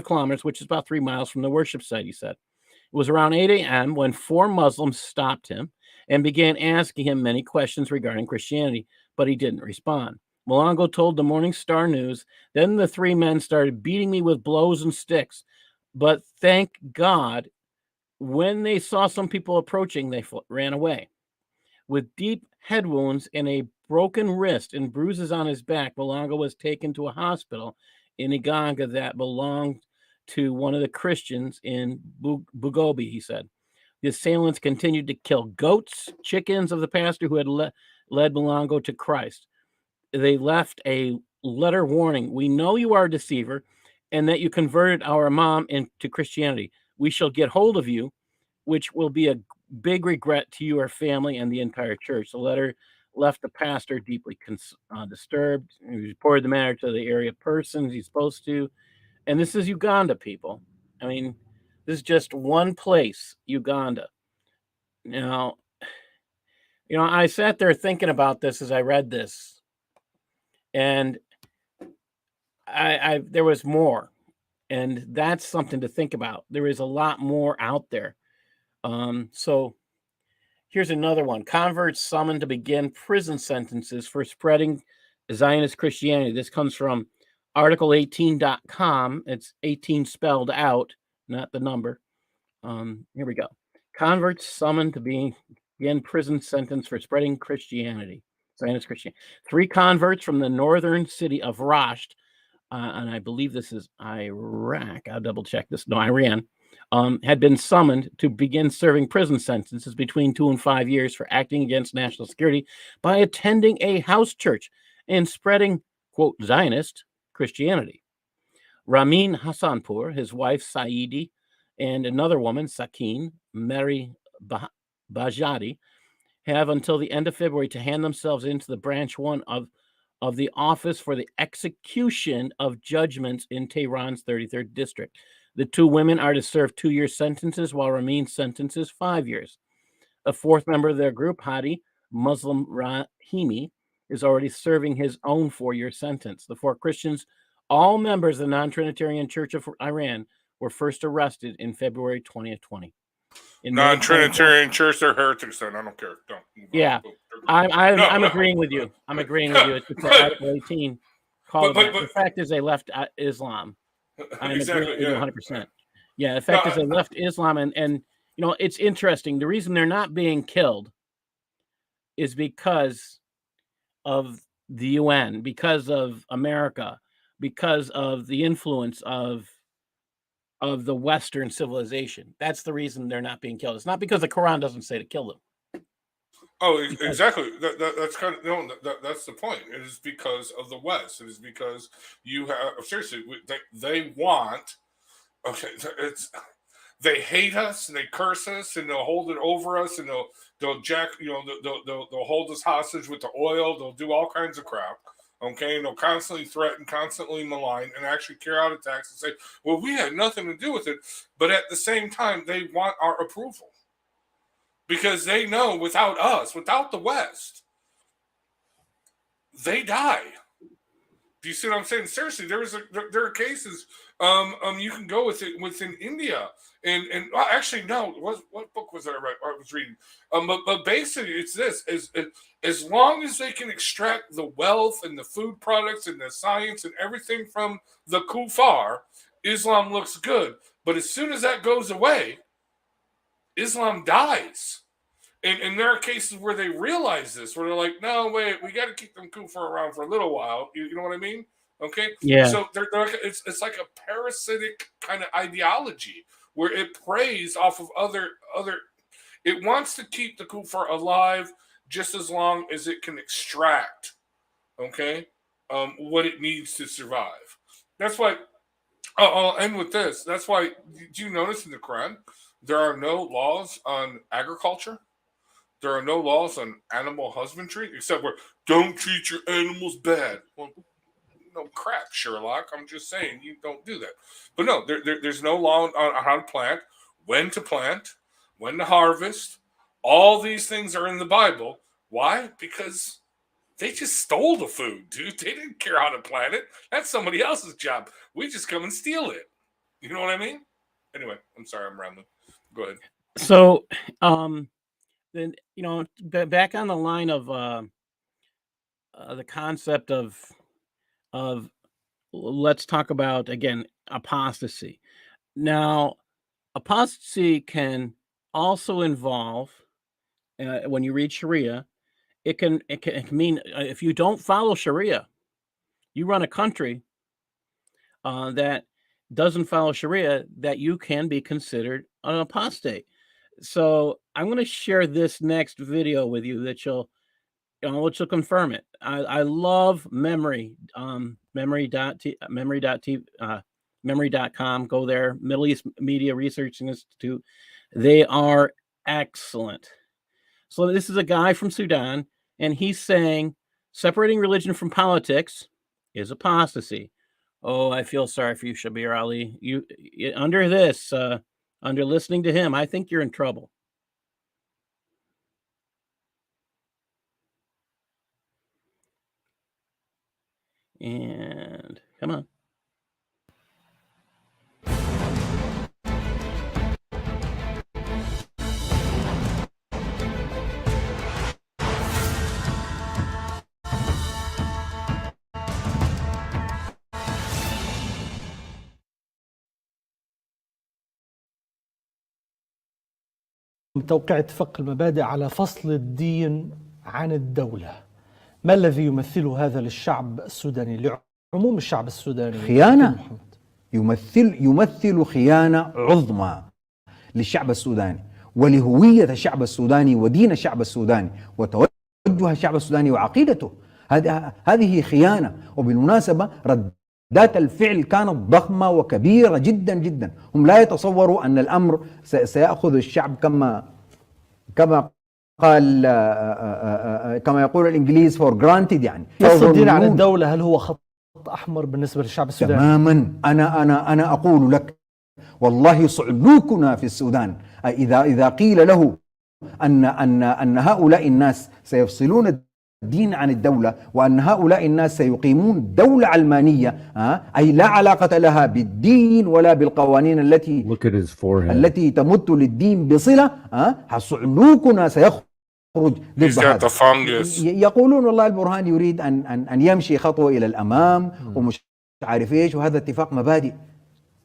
kilometers, which is about 3 miles from the worship site, he said. It was around 8 a.m. when 4 Muslims stopped him and began asking him many questions regarding Christianity, but he didn't respond. Mulango told the Morning Star News, then the 3 men started beating me with blows and sticks, but thank God, when they saw some people approaching, they ran away. With deep head wounds and a broken wrist and bruises on his back, Mulango was taken to a hospital in Uganda that belonged to one of the Christians in Bugobi, he said. The assailants continued to kill goats, chickens of the pastor who had led Mulongo to Christ. They left a letter warning, "We know you are a deceiver and that you converted our imam into Christianity. We shall get hold of you, which will be a big regret to your family and the entire church." The letter left the pastor deeply disturbed. He reported the matter to the area persons he's supposed to. And this is Uganda, people. I mean, this is just one place, Uganda. Now, I sat there thinking about this as I read this, and there was more, and that's something to think about. There is a lot more out there. So here's another one. Converts summoned to begin prison sentences for spreading Zionist Christianity. This comes from article18.com. It's 18 spelled out, not the number. Here we go. Converts summoned to begin prison sentence for spreading Christianity, Zionist Christianity. 3 converts from the northern city of Rasht, and I believe this is Iraq. I'll double check this. No, Iran. Had been summoned to begin serving prison sentences between 2 and 5 years for acting against national security by attending a house church and spreading, quote, Zionist Christianity. Ramin Hassanpour, his wife Saidi, and another woman, Sakin Mary Bajadi, have until the end of February to hand themselves into the branch 1 of the Office for the Execution of Judgments in Tehran's 33rd District. The 2 women are to serve 2-year sentences, while Ramin's sentence is 5 years. A 4th member of their group, Hadi Muslim Rahimi, is already serving his own 4-year sentence. The 4 Christians, all members of the Non-Trinitarian Church of Iran, were first arrested in February 2020. Non-Trinitarian Church, they're heretics. Then I don't care. Don't. Yeah, I'm agreeing with you. I'm agreeing with you. It's Article 18. The fact is, they left Islam. I'm exactly, agreeing with you 100%. Yeah, the fact is, they left Islam, and it's interesting. The reason they're not being killed is because of the UN, because of America, because of the influence of the Western civilization. That's the reason they're not being killed. It's not because the Quran doesn't say to kill them. Oh, exactly. That's kind of that's the point. It is because of the West. It is because you have seriously. They want. Okay, they hate us and they curse us and they'll hold it over us and they'll jack. They'll hold us hostage with the oil. They'll do all kinds of crap. Okay, and they'll constantly threaten, constantly malign, and actually carry out attacks and say, "Well, we had nothing to do with it," but at the same time, they want our approval. Because they know without us, without the West, they die. Do you see what I'm saying? Seriously, there are cases. You can go with it within India, and actually no. What book was I was reading? But basically, it's this: as long as they can extract the wealth and the food products and the science and everything from the kuffar, Islam looks good. But as soon as that goes away, Islam dies. And there are cases where they realize this, where they're like, no, wait, we got to keep them kuffar around for a little while. You know what I mean? Okay? Yeah. So it's like a parasitic kind of ideology where it preys off of other. It wants to keep the kuffar alive just as long as it can extract, okay, what it needs to survive. That's why, I'll end with this. That's why, do you notice in the Quran, there are no laws on agriculture? There are no laws on animal husbandry, except where don't treat your animals bad. Well, no crap, Sherlock. I'm just saying you don't do that. But no, there's no law on how to plant, when to harvest. All these things are in the Bible. Why? Because they just stole the food, dude. They didn't care how to plant it. That's somebody else's job. We just come and steal it. You know what I mean? Anyway, I'm sorry, I'm rambling. Go ahead. So, then back on the line of the concept of let's talk about again apostasy. Now, apostasy can also involve when you read Sharia, it can mean if you don't follow Sharia, you run a country that doesn't follow Sharia, that you can be considered an apostate. So I'm going to share this next video with you that which will confirm it. I love memory, memory.com. Go there, Middle East Media Research Institute. They are excellent. So this is a guy from Sudan, and he's saying separating religion from politics is apostasy. Oh, I feel sorry for you, Shabir Ali. Under listening to him, I think you're in trouble. And come on. توقيع اتفاق المبادئ على فصل الدين عن الدولة. ما الذي يمثله هذا للشعب السوداني، لعموم الشعب السوداني؟ خيانة. يمثل خيانة عظمى للشعب السوداني ولهوية الشعب السوداني ودين الشعب السوداني وتوجه الشعب السوداني وعقيدته. هذه خيانة. وبالمناسبة ردات الفعل كانت ضخمة وكبيرة جدا جدا. هم لا يتصوروا أن الأمر سيأخذ الشعب كما قال كما يقول الإنجليز for granted. يعني فصل الدين عن الدولة هل هو خط أحمر بالنسبة للشعب السوداني؟ تماما. أنا أقول لك والله صعلوكنا في السودان إذا قيل له أن هؤلاء الناس سيفصلون الدين عن الدولة وأن هؤلاء الناس سيقيمون دولة علمانية أي لا علاقة لها بالدين ولا بالقوانين التي تمت للدين بصلة. صعلوكنا سيخرج ضد هذا. يقولون والله البرهان يريد أن يمشي خطوة إلى الأمام ومش عارف إيش، وهذا اتفاق مبادئ.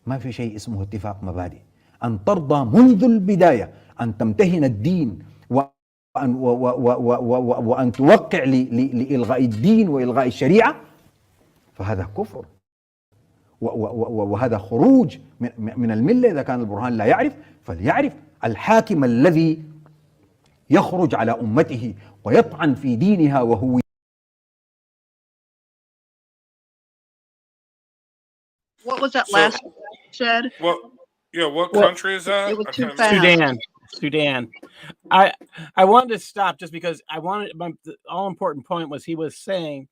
ما في شيء اسمه اتفاق مبادئ. أن ترضى منذ البداية أن تمتهن الدين وأن توقع لإلغاء الدين وإلغاء الشريعة، فهذا كفر وهذا خروج من الملة. إذا كان البرهان لا يعرف فليعرف. الحاكم الذي يخرج على أمته ويطعن في دينها وهو What was that last said? What country is that? It was too fast. Sudan. I wanted to stop just because the all important point was he was saying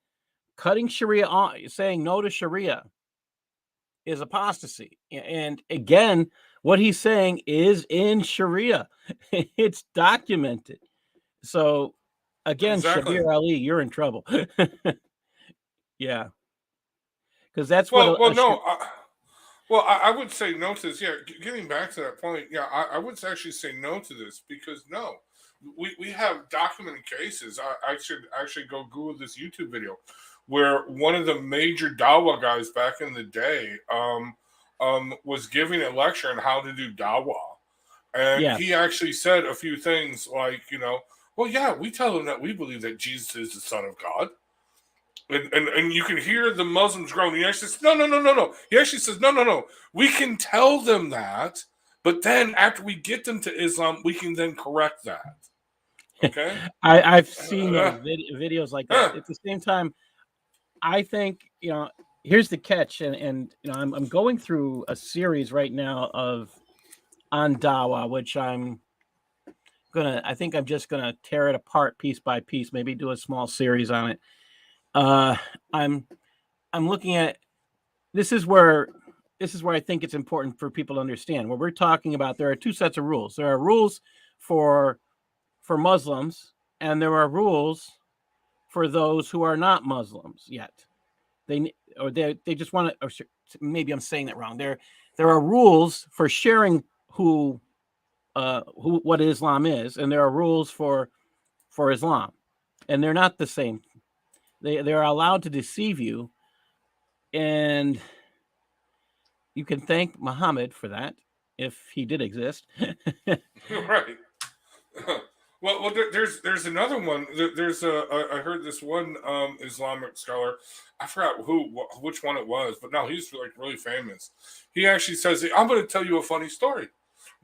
cutting Sharia on, saying no to Sharia is apostasy. And again, what he's saying is in Sharia. It's documented. So again, exactly. Shabir Ali, you're in trouble. Yeah. Because that's I would say no to this. Yeah, getting back to that point, yeah, I would actually say no to this because no, we have documented cases. I should actually go Google this YouTube video where one of the major Dawa guys back in the day was giving a lecture on how to do Dawa. And he actually said a few things like, well, yeah, we tell them that we believe that Jesus is the Son of God. And you can hear the Muslims groan. He actually says, no. He actually says, no. We can tell them that, but then after we get them to Islam, we can then correct that. Okay? I've seen videos like that. At the same time, I think, here's the catch. And I'm going through a series right now on Dawa, which I think I'm just going to tear it apart piece by piece, maybe do a small series on it. I'm looking at this is where I think it's important for people to understand what we're talking about. There are two sets of rules. There are rules for Muslims, and there are rules for those who are not Muslims yet. They just want to, or maybe I'm saying that wrong. There are rules for sharing what Islam is, and there are rules for Islam, and they're not the same. They're allowed to deceive you, and you can thank Muhammad for that if he did exist. Right. Well, Well, there's another one. There's I heard this one Islamic scholar. I forgot which one it was, but no, he's like really famous. He actually says, "I'm going to tell you a funny story.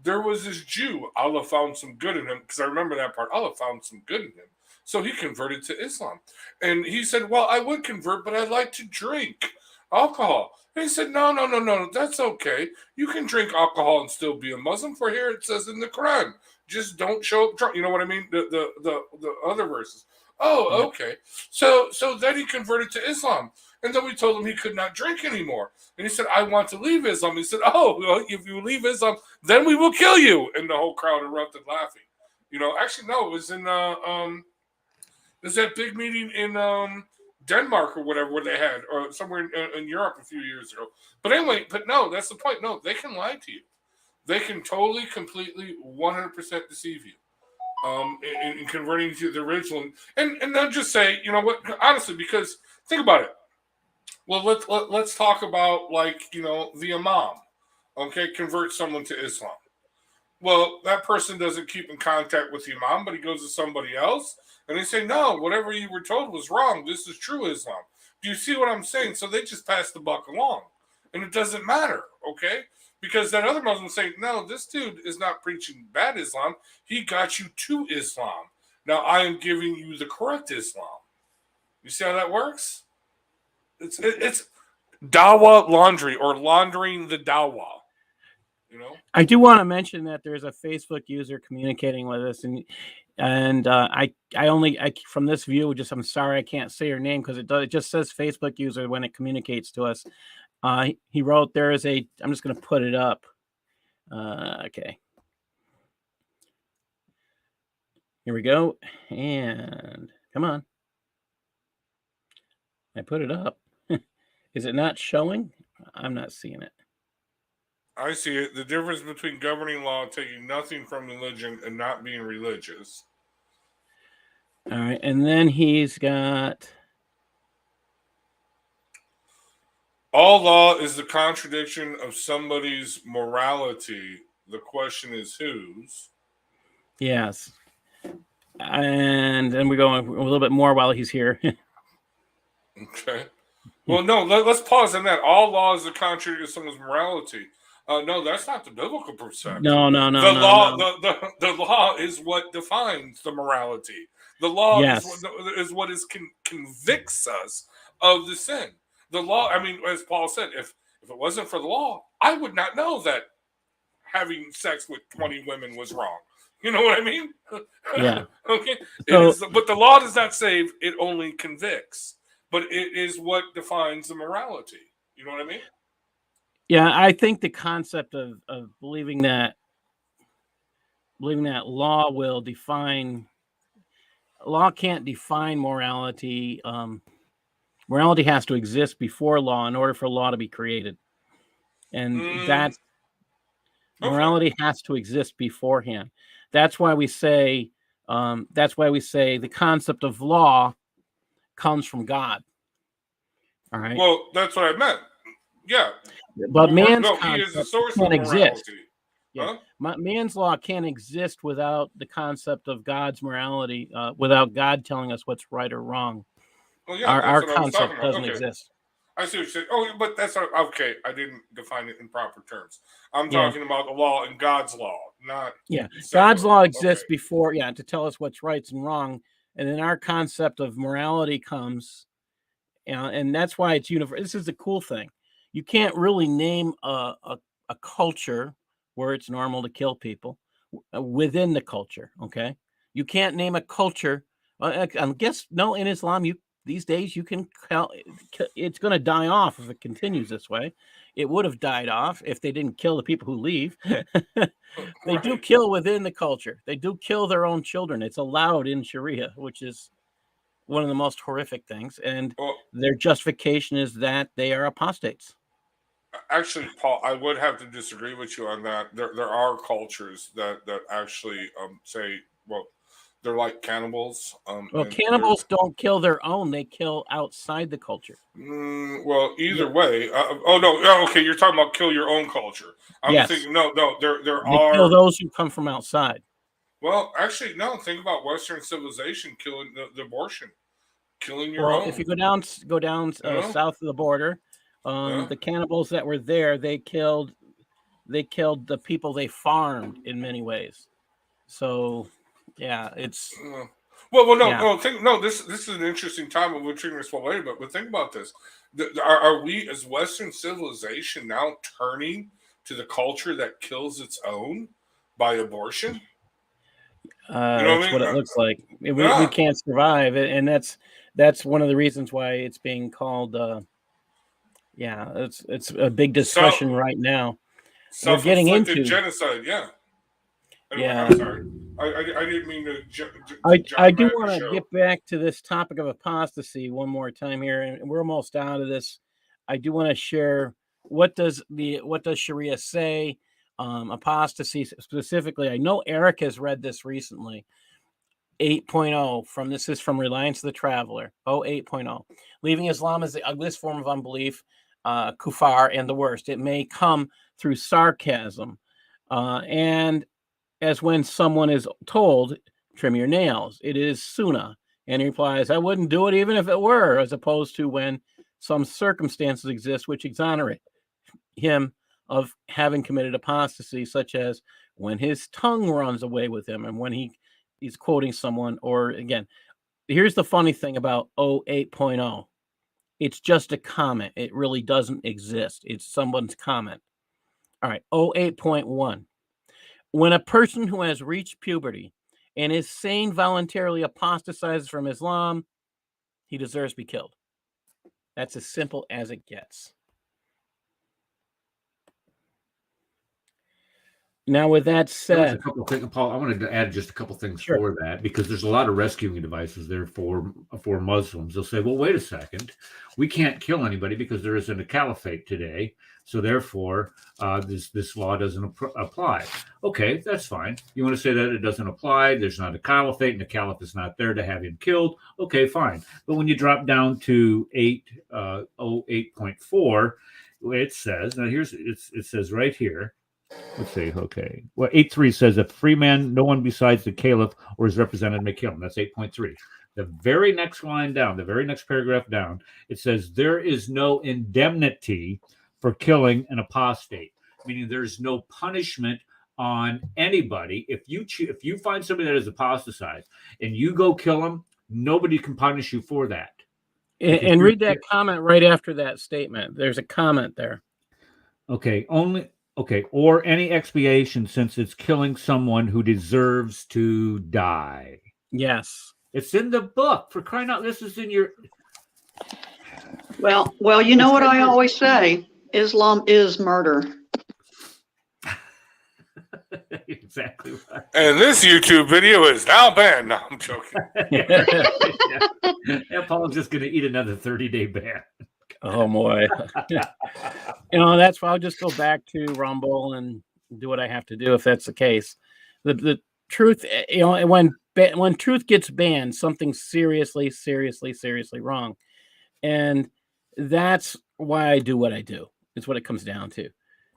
There was this Jew. Allah found some good in him, because I remember that part. Allah found some good in him, so he converted to Islam. And he said, well, I would convert, but I like to drink alcohol. And he said, no, that's okay. You can drink alcohol and still be a Muslim. For here it says in the Quran, just don't show up drunk. You know what I mean? The other verses. Oh, okay. So then he converted to Islam. And then we told him he could not drink anymore. And he said, I want to leave Islam. He said, oh, well, if you leave Islam, then we will kill you. And the whole crowd erupted laughing. You know, actually, no, it was in there's that big meeting in Denmark or whatever where they had, or somewhere in Europe a few years ago. But anyway, no, that's the point. No, they can lie to you. They can totally, completely, 100% deceive you in converting to the original. And they'll just say, you know what, honestly, because think about it. Well, let's talk about, like, you know, the imam, okay, convert someone to Islam. Well, that person doesn't keep in contact with the imam, but he goes to somebody else, and they say, no, whatever you were told was wrong. This is true Islam. Do you see what I'm saying? So they just pass the buck along, and it doesn't matter, okay? Because that other Muslim saying, no, this dude is not preaching bad Islam. He got you to Islam. Now I am giving you the correct Islam. You see how that works? It's dawah laundry, or laundering the dawah. You know, I do want to mention that there's a Facebook user communicating with us, and I from this view, I'm sorry I can't say her name, because it just says Facebook user when it communicates to us. He wrote, I'm just going to put it up. Okay, here we go, and come on, I put it up. Is it not showing? I'm not seeing it. I see it. The difference between governing law, taking nothing from religion, and not being religious. All right, and then he's got, all law is the contradiction of somebody's morality. The question is whose? yes. And then we go a little bit more while he's here. Okay. Well, no, let's pause on that. All law is the contradiction of someone's morality. No, that's not the biblical perspective. No. The law is what defines the morality. The law is what convicts us of the sin. The law, I mean, as Paul said, if it wasn't for the law, I would not know that having sex with 20 women was wrong. You know what I mean? Yeah. Okay. So, but the law does not save; it only convicts. But it is what defines the morality. You know what I mean? yeah, I think the concept of believing that law can't define morality. Morality has to exist before law in order for law to be created, and morality has to exist beforehand. That's why we say the concept of law comes from God. All right. Well, that's what I meant. Yeah. But man's he is the concept source can't of morality. exist. Yeah. Huh? Man's law can't exist without the concept of God's morality, without God telling us what's right or wrong. Well, yeah, Our concept doesn't exist. I see what you're saying. Oh, but that's okay. I didn't define it in proper terms. I'm talking about the law and God's law, not God's law exists before, to tell us what's right and wrong, and then our concept of morality comes, and that's why it's universal. This is the cool thing. You can't really name a culture where it's normal to kill people within the culture. Okay, you can't name a culture. I guess in Islam these days you can it's going to die off if it continues this way. It would have died off if they didn't kill the people who leave. They do kill within the culture. They do kill their own children. It's allowed in Sharia, which is one of the most horrific things. And their justification is that they are apostates. Actually, Paul, I would have to disagree with you on that. There are cultures that actually say, well, they're like cannibals. Well, cannibals don't kill their own; they kill outside the culture. Well, either way. Okay. You're talking about kill your own culture. I'm thinking, no. There they are kill those who come from outside. Well, actually, no. Think about Western civilization killing the abortion, killing your Well, own. if you go down south of the border, the cannibals that were there, they killed the people they farmed in many ways. So, yeah, it's no. This is an interesting time, and we'll treat this for later. But think about this: are we, as Western civilization, now turning to the culture that kills its own by abortion? That's what it looks like. We can't survive, and that's one of the reasons why it's being called. It's a big discussion right now. We're getting into genocide. Yeah. Anyway, Yeah. I'm sorry. I didn't mean to. I do want to get back to this topic of apostasy one more time here, and we're almost out of this. I do want to share what does Sharia say. Apostasy specifically. I know Eric has read this recently. 8.0 this is from Reliance of the Traveler. 8.0. Leaving Islam is the ugliest form of unbelief, kufar, and the worst. It may come through sarcasm, and as when someone is told, trim your nails. It is sunnah. And he replies, I wouldn't do it even if it were, as opposed to when some circumstances exist which exonerate him of having committed apostasy, such as when his tongue runs away with him and when he's quoting someone. Or again, here's the funny thing about 8.0. It's just a comment. It really doesn't exist. It's someone's comment. All right, 8.1. When a person who has reached puberty and is sane voluntarily apostatizes from Islam, he deserves to be killed. That's as simple as it gets. Now, with that said, a couple of things, Paul, I wanted to add just a couple things for that, because there's a lot of rescuing devices there for Muslims. They'll say, well, wait a second, we can't kill anybody because there isn't a caliphate today, so therefore this law doesn't apply. Okay, that's fine. You want to say that it doesn't apply, there's not a caliphate, and the caliph is not there to have him killed. Okay, fine. But when you drop down to 8.4, it says, now it says right here, let's see. Okay. Well, 8.3 says a free man, no one besides the caliph or his representative may kill him. That's 8.3. The very next line down, the very next paragraph down, it says there is no indemnity for killing an apostate, meaning there's no punishment on anybody. If you find somebody that is apostatized and you go kill them, nobody can punish you for that. And read that comment right after that statement. There's a comment there. Okay. Or any expiation, since it's killing someone who deserves to die. Yes. It's in the book, for crying out. This is in your... Well, you know what I always say? Islam is murder. Exactly right. And this YouTube video is now banned. No, I'm joking. Yeah, Paul's just going to eat another 30-day ban. Oh boy. That's why I'll just go back to Rumble and do what I have to do if that's the case. The truth, when truth gets banned, something's seriously wrong. And that's why I do what I do. It's what it comes down to.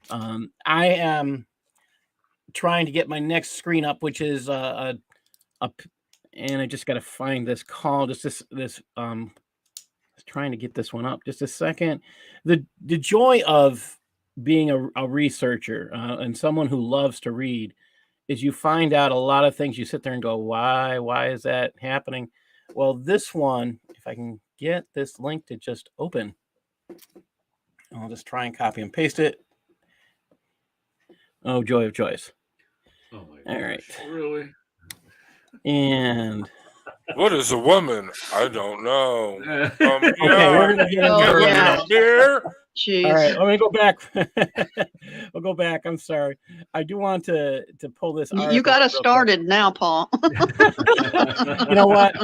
I am trying to get my next screen up, which is and I just got to find this call. Just this trying to get this one up. Just a second. The joy of being a researcher and someone who loves to read is you find out a lot of things. You sit there and go, why is that happening? Well, this one, if I can get this link to just open, I'll just try and copy and paste it. Oh, joy of joys. Oh my gosh. All right. Really? And what is a woman? I don't know. Okay, we're gonna get into beer. Jeez. All right, let me go back. We'll go back. I'm sorry. I do want to pull this. You got us started now, Paul. You know what?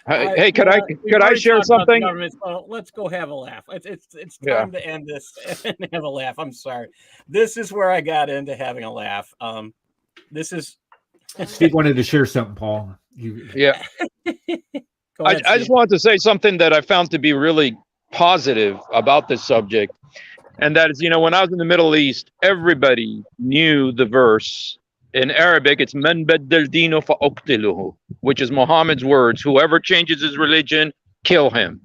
Hey, could I share something? Well, let's go have a laugh. It's time to end this and have a laugh. I'm sorry. This is where I got into having a laugh. This is. Steve wanted to share something, Paul. Yeah. I just wanted to say something that I found to be really positive about this subject. And that is, when I was in the Middle East, everybody knew the verse In Arabic, it's "Man baddal dino fa'uqtiluhu," which is Muhammad's words: "Whoever changes his religion, kill him."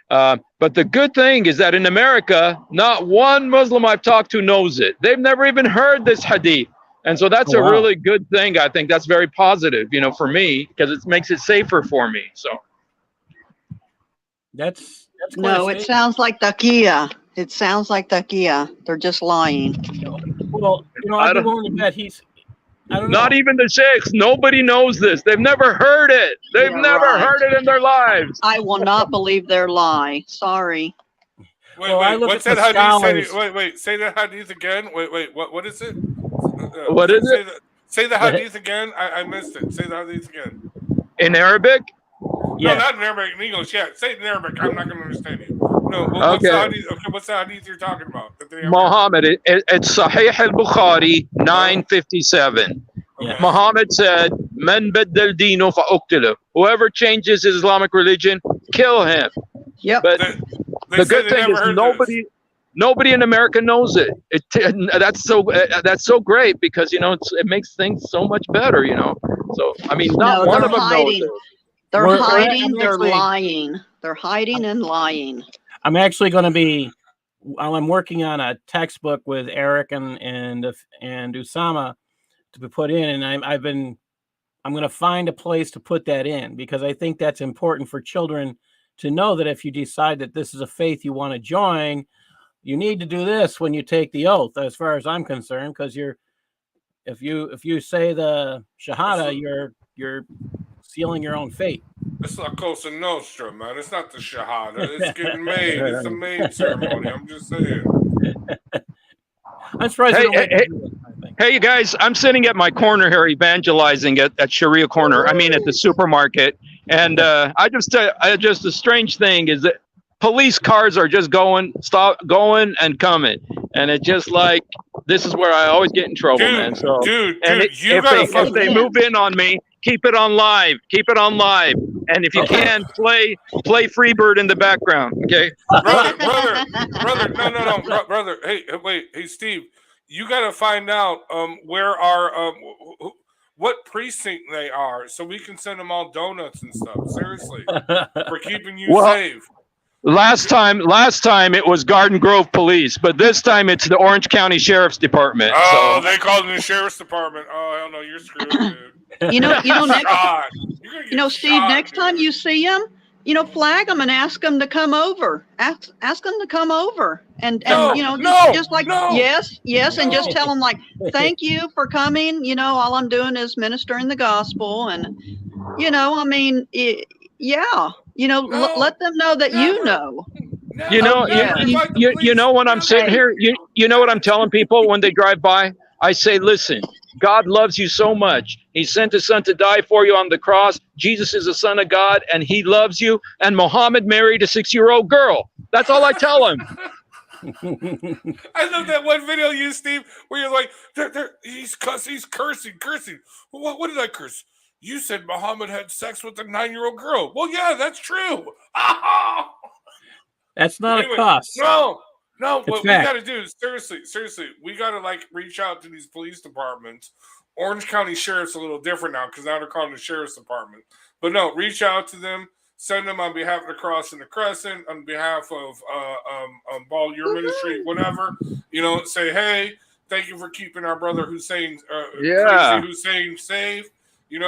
But the good thing is that in America, not one Muslim I've talked to knows it. They've never even heard this hadith. And so that's Oh, a wow. really good thing. I think that's very positive, you know, for me, because it makes it safer for me. So That's quite No, a it statement. sounds like takia. It sounds like takia. They're just lying. Well, you know, I I'd be don't- willing to bet he's. I don't know. not even the sheikhs, nobody knows this. They've never heard it. They've Yeah, never right. heard it in their lives. I will not believe their lie. Sorry. Wait, Well, I wait. look What's at that the hadith? scholars. Wait. Say that hadith again. Wait. What is it? What is it? Say the hadith again. I missed it. Say the hadith again. In Arabic? No, Yeah. not in Arabic. In English. Yeah, say it in Arabic. I'm not going to understand you. No. What's the Okay. hadith? Okay, what's the hadith you're talking about? That they ever- Muhammad, it's Sahih al-Bukhari 957. Yeah. Muhammad said, "Man baddal dino fa'uqtiluhu." Whoever changes his Islamic religion, kill him. Yep. But They the say good they thing never is heard nobody in America knows it. That's so great, because you know it makes things so much better, you know. So I mean, not No, one they're of them knows hiding. it. They're We're hiding. They're actually- lying. They're hiding and lying. I'm actually going to be. While I'm working on a textbook with Eric and Usama to be put in, and I'm going to find a place to put that in, because I think that's important for children to know that if you decide that this is a faith you want to join, you need to do this when you take the oath, as far as I'm concerned, because if you say the Shahada, you're sealing your own fate. It's La Cosa Nostra, man. It's not the Shahada. It's getting made. It's a made ceremony. I'm just saying. I'm surprised. Hey, they don't let hey, you do it, I think. Hey, you guys, I'm sitting at my corner here evangelizing at Sharia Corner. I mean, at the supermarket. And I just the strange thing is that police cars are just going and coming. And it's just like, this is where I always get in trouble, man. So, Dude, and you gotta if fucking they move in on me, keep it on live. Keep it on live. And if you can, play Freebird in the background. Okay. brother, no, brother. Hey, wait, hey, Steve, you got to find out where our what precinct they are, so we can send them all donuts and stuff. Seriously, for keeping you safe. Last time it was Garden Grove Police, but this time it's the Orange County Sheriff's Department. Oh, So. they called in the sheriff's department. Oh, hell no, you're screwed, dude. You know, next, Shot. You're gonna get Steve, shot, next dude. time you see him, flag them and ask them to come over. Ask them to come over, and just like yes, and just tell them like, thank you for coming. All I'm doing is ministering the gospel, and let them know that you know. You know, Yeah. you know when I'm sitting here, you know what I'm telling people when they drive by? I say, listen, God loves you so much. He sent his son to die for you on the cross. Jesus is the son of God, and he loves you. And Muhammad married a 6-year-old girl. That's all I tell him. I love that one video you, Steve, where you're like, he's cursing. What did I curse? You said Muhammad had sex with a 9-year-old girl. Well, yeah, that's true. That's not Anyway, a cuss. No. It's What fact. we got to do is seriously, we got to reach out to these police departments. Orange County Sheriff's a little different now because now they're calling the Sheriff's Department. But no, reach out to them. Send them on behalf of the Cross and the Crescent, on behalf of Ball Your Ministry, whatever. Say, hey, thank you for keeping our brother Hussein, crazy Hussein safe.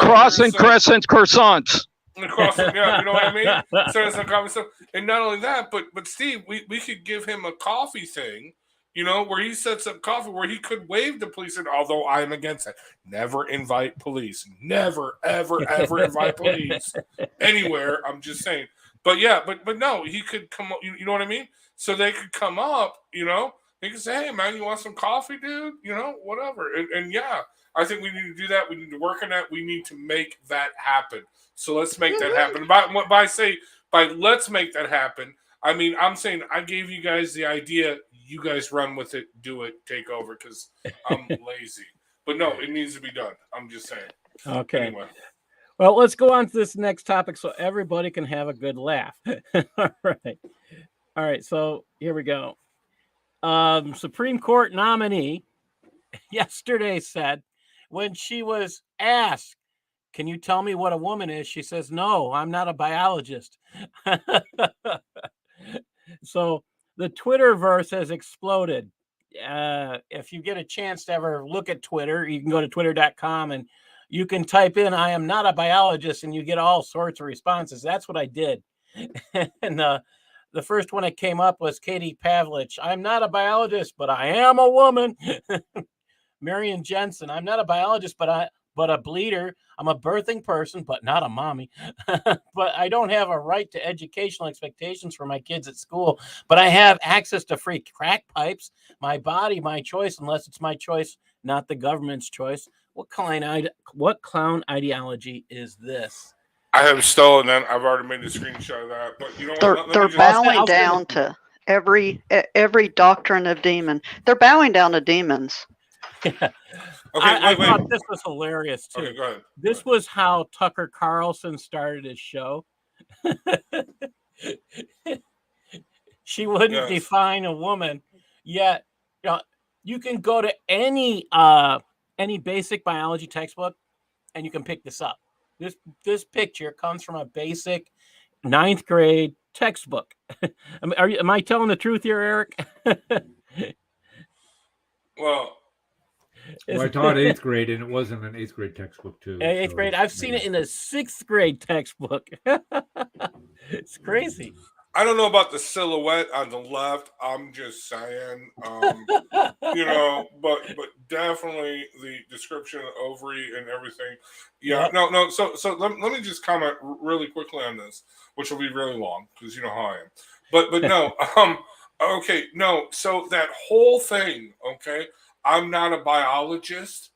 Cross and Crescent croissants. Yeah, you know what I mean? So some common stuff. And not only that, but Steve, we could give him a coffee thing, where he sets up coffee where he could waive the police. And although I'm against that, never invite police. Never, ever, ever invite police anywhere. I'm just saying. But yeah, but no, he could come up, you know what I mean? So they could come up, they could say, hey man, you want some coffee, dude? Whatever. And yeah, I think we need to do that. We need to work on that. We need to make that happen. So let's make that happen. By let's make that happen, I mean, I'm saying I gave you guys the idea. You guys run with it, do it, take over, because I'm lazy. But no, it needs to be done. I'm just saying. Okay. Anyway. Well, let's go on to this next topic so everybody can have a good laugh. All right. So here we go. Supreme Court nominee yesterday said when she was asked, "Can you tell me what a woman is?" she says, "No, I'm not a biologist." So the Twitterverse has exploded. If you get a chance to ever look at Twitter, you can go to twitter.com and you can type in "I am not a biologist" and you get all sorts of responses. That's what I did. And the first one that came up was Katie Pavlich. "I'm not a biologist, but I am a woman." Marion Jensen. "I'm not a biologist, but a bleeder. I'm a birthing person, but not a mommy. But I don't have a right to educational expectations for my kids at school, but I have access to free crack pipes. My body, my choice, unless it's my choice, not the government's choice." What clown ideology is this? I have stolen that. I've already made a screenshot of that. But you know what? They're Let me just. bowing down to every doctrine of demon. They're bowing down to demons. Okay, I wait. thought this was hilarious too. Okay, go ahead. This was how Tucker Carlson started his show. She wouldn't Yes. define a woman, yet you can go to any basic biology textbook and you can pick this up. This picture comes from a basic 9th grade textbook. Am I telling the truth here, Eric? Well, I taught 8th grade, and it wasn't an 8th grade textbook too. 8th grade. I've seen it in a 6th grade textbook. It's crazy. I don't know about the silhouette on the left. I'm just saying, you know, but definitely the description of ovary and everything. Yeah, Yep. no. So let me just comment really quickly on this, which will be really long because you know how I am. But no, okay, no. So that whole thing, okay. I'm not a biologist.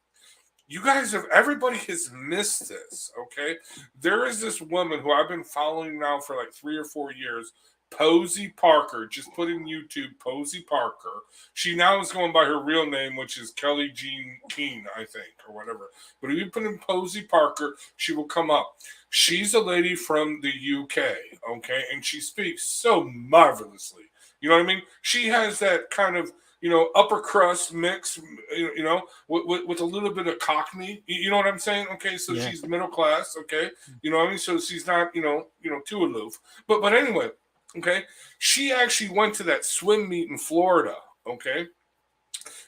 You guys everybody has missed this, okay? There is this woman who I've been following now for like 3 or 4 years, Posey Parker. Just put in YouTube, Posey Parker. She now is going by her real name, which is Kelly Jean Keene, I think, or whatever. But if you put in Posey Parker, she will come up. She's a lady from the UK, okay? And she speaks so marvelously. You know what I mean? She has that kind of, you know, upper crust mix, you know, with a little bit of Cockney. You know what I'm saying? Okay, so Yeah. she's middle class. Okay, you know what I mean. So she's not, you know, too aloof. But anyway, okay, she actually went to that swim meet in Florida. Okay,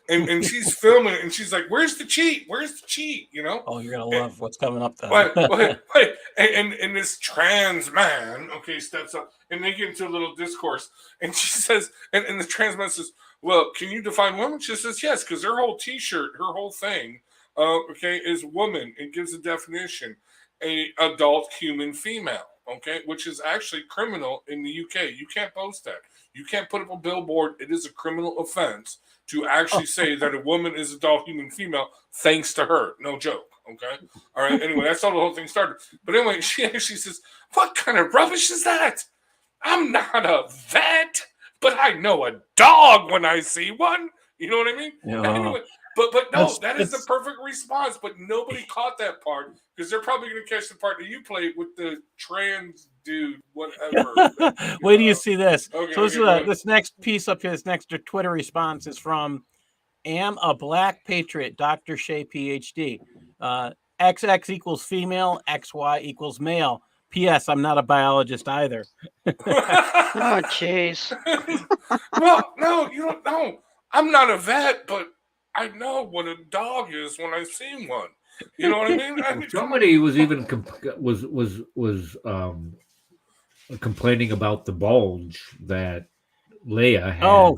and she's filming it, and she's like, "Where's the cheat? Where's the cheat?" You know? Oh, you're gonna love what's coming up then. Wait. And this trans man, okay, steps up, and they get into a little discourse, and she says, and the trans man says, "Well, can you define woman?" She says, "Yes," because her whole T-shirt, her whole thing, okay, is woman. It gives a definition, a adult human female, okay, which is actually criminal in the UK. You can't post that. You can't put up a billboard. It is a criminal offense to actually say that a woman is adult human female, thanks to her. No joke. Okay. All right. Anyway, that's how the whole thing started. But anyway, she actually says, "What kind of rubbish is that? I'm not a vet, but I know a dog when I see one." You know what I mean? Yeah. Anyway, but no, that is the perfect response. But nobody caught that part because they're probably going to catch the part that you played with the trans dude, whatever. Wait till you see this. Okay, So this next piece up here, this next Twitter response is from "Am a Black Patriot," Dr. Shea, PhD. XX equals female, XY equals male. P.S. I'm not a biologist either. Oh, jeez. Well, no, you don't know. I'm not a vet, but I know what a dog is when I see one. You know what I mean? I mean, Somebody was even complaining about the bulge that Leia had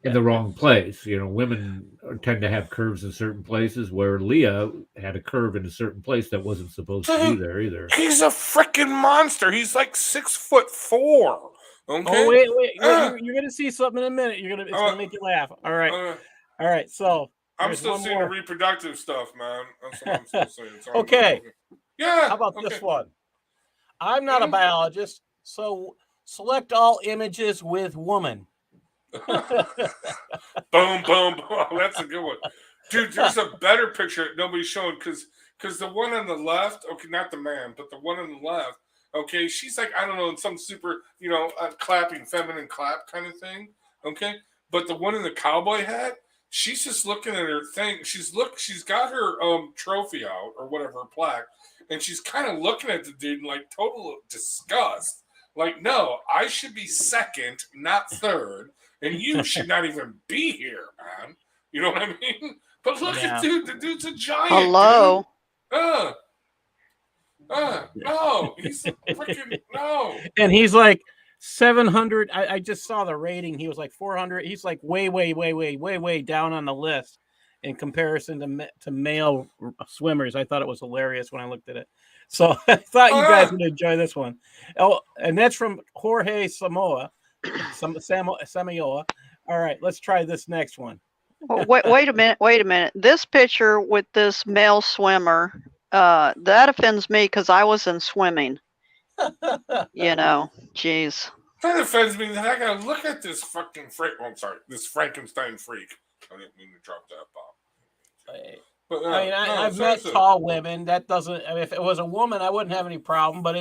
in the wrong place. You know, women tend to have curves in certain places, where Leah had a curve in a certain place that wasn't supposed to be there either. He's a freaking monster. He's like 6'4". Okay. Oh wait! You're gonna see something in a minute. It's gonna make you laugh. All right. So I'm still seeing more. the reproductive stuff, man. That's what I'm still seeing. Okay. Yeah. How about this one? I'm not a biologist, so select all images with woman. Boom, boom. Oh, that's a good one. Dude, there's a better picture that nobody's showing because the one on the left, okay, not the man, but the one on the left, okay, she's like, I don't know, in some super, you know, clapping, feminine clap kind of thing, okay? But the one in the cowboy hat, she's just looking at her thing. She's got her trophy out or whatever, plaque, and she's kind of looking at the dude in like total disgust. Like, no, I should be second, not third, and you should not even be here, man. You know what I mean? But look at dude, the dude's a giant. Hello. Dude. No, he's freaking no. And he's like 700. I just saw the rating. He was like 400. He's like way down on the list in comparison to male swimmers. I thought it was hilarious when I looked at it. So I thought you guys would enjoy this one. Oh, and that's from Jorge Samoa. All right, let's try this next one. Well, wait a minute. This picture with this male swimmer, that offends me because I was in swimming. You know, jeez. That offends me that I gotta look at this fucking this Frankenstein freak. I didn't mean to drop that bomb. But, I mean, I've met tall women. That doesn't. I mean, if it was a woman, I wouldn't have any problem. But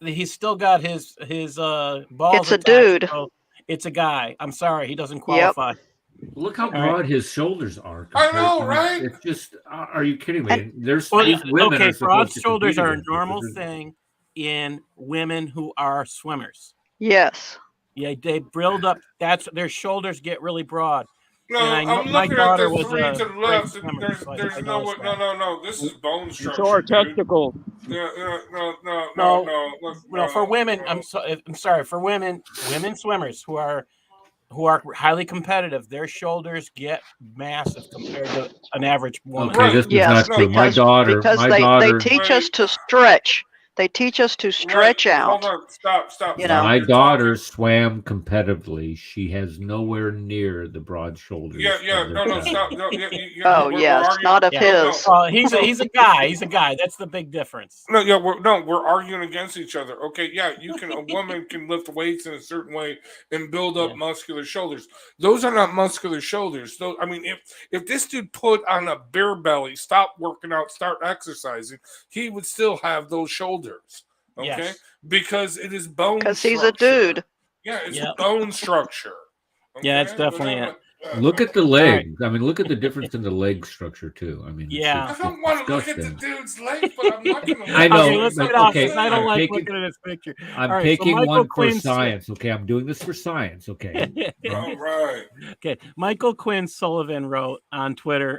he's still got his balls. It's a dude. So it's a guy. I'm sorry, he doesn't qualify. Yep. Look how broad his shoulders are. I know, right? It's just, are you kidding me? There's women. Okay, broad shoulders are a normal thing in women who are swimmers. Yes. Yeah, they build up. Their shoulders get really broad. No, I'm looking at the three to the left. There's no. This is bone structure. It's our testicle. No. For women, I'm sorry. For women swimmers who are highly competitive, their shoulders get massive compared to an average woman. Okay, this is not true. My daughter, they teach us to stretch. They teach us to stretch out. Hold on, stop. You know, my daughter swam competitively. She has nowhere near the broad shoulders. No, stop. No, yes, not of his. He's a guy. He's a guy. That's the big difference. We're arguing against each other. Okay, a woman can lift weights in a certain way and build up muscular shoulders. Those are not muscular shoulders. I mean, if this dude put on a bear belly, stop working out, start exercising, he would still have those shoulders. Okay, yes. Because it is bone. Because he's a dude. Yeah, it's bone structure. Okay? Yeah, it's definitely it. Look at the legs. I mean, look at the difference in the leg structure too. I mean, I don't want to look at the dude's leg, but I'm not going to. I know. Okay, let's get off this. I don't like looking at his picture. I'm taking one for science. Okay, I'm doing this for science. Okay. All right. Okay, Michael Quinn Sullivan wrote on Twitter.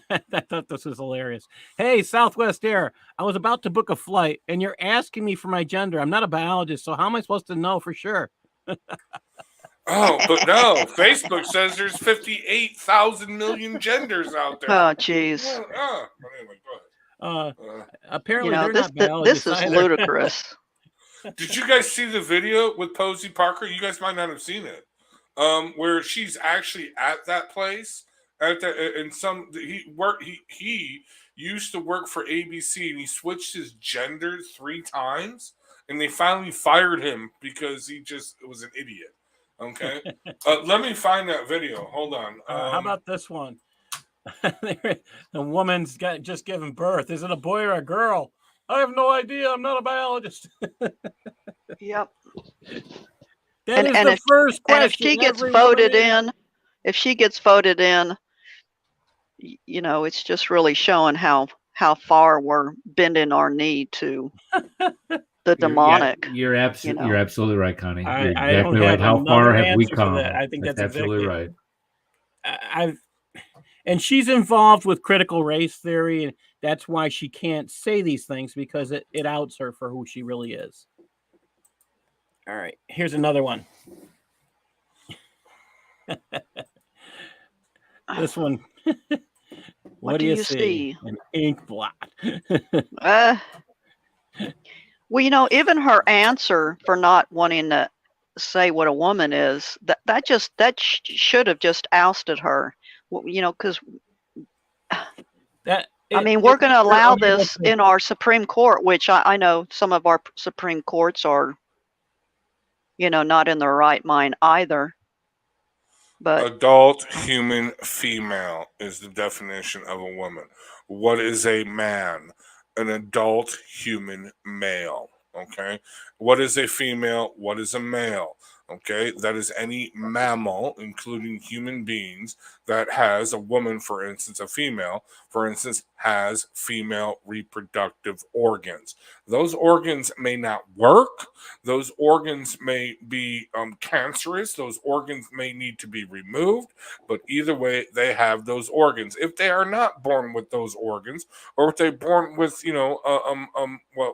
I thought this was hilarious. Hey, Southwest Air, I was about to book a flight, and you're asking me for my gender. I'm not a biologist, so how am I supposed to know for sure? Oh, but no. Facebook says there's 58,000 million genders out there. Oh, jeez. Anyway, go ahead. Apparently, they're not biologists. This is either. ludicrous. Did you guys see the video with Posey Parker? You guys might not have seen it. Where she's actually at that place. He used to work for ABC and he switched his gender 3 times and they finally fired him because he just was an idiot. Okay. Let me find that video. Hold on. How about this one? The woman's just given birth. Is it a boy or a girl? I have no idea. I'm not a biologist. Yep. That is the first question. And if she gets voted in, you know, it's just really showing how far we're bending our knee to the demonic. You're absolutely right, Connie. You're I exactly right. How far have we come? I think that's absolutely exactly right. And she's involved with critical race theory, and that's why she can't say these things because it outs her for who she really is. All right, here's another one. This one. What do you see? An ink blot. Well, you know, even her answer for not wanting to say what a woman is, that should have just ousted her. You know, because we're going to allow this in our Supreme Court, which I know some of our Supreme Courts are, you know, not in their right mind either. But adult human female is the definition of a woman. What is a man? An adult human male. Okay. What is a female? What is a male? Okay, that is any mammal, including human beings, that has a woman, for instance, a female, for instance, has female reproductive organs. Those organs may not work. Those organs may be cancerous. Those organs may need to be removed. But either way, they have those organs. If they are not born with those organs, or if they're born with,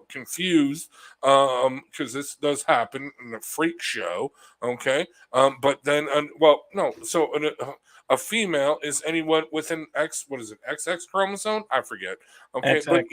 confused, because this does happen in a freak show. Okay. But then, no. So a female is anyone with an X, what is it, XX chromosome? I forget. Okay. XX. But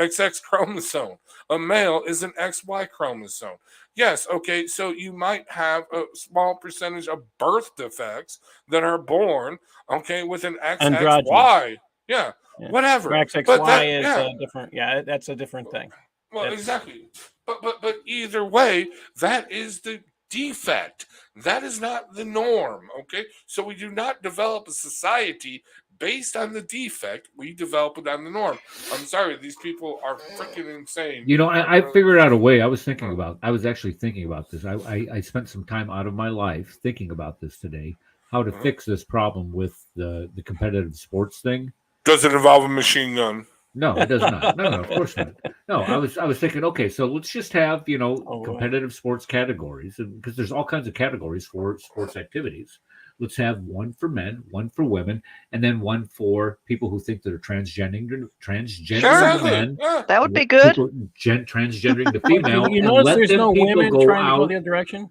XX chromosome. A male is an XY chromosome. Yes. Okay. So you might have a small percentage of birth defects that are born, okay, with an XXY. Yeah. Whatever. XXY But that, is different. Yeah, that's a different thing. Well, exactly. But either way, that is the defect. That is not the norm. Okay, so we do not develop a society based on the defect. We develop it on the norm. I'm sorry, these people are freaking insane. You know, I figured out a way. I was actually thinking about this. I spent some time out of my life thinking about this today, how to fix this problem with the competitive sports thing. Does it involve a machine gun? No, it does not. No, of course not. No, I was thinking, okay, so let's just have, competitive sports categories, because there's all kinds of categories for sports activities. Let's have one for men, one for women, and then one for people who think that are transgendering men. That would be good. Transgendering the female. You notice there's no women trying to go the other direction?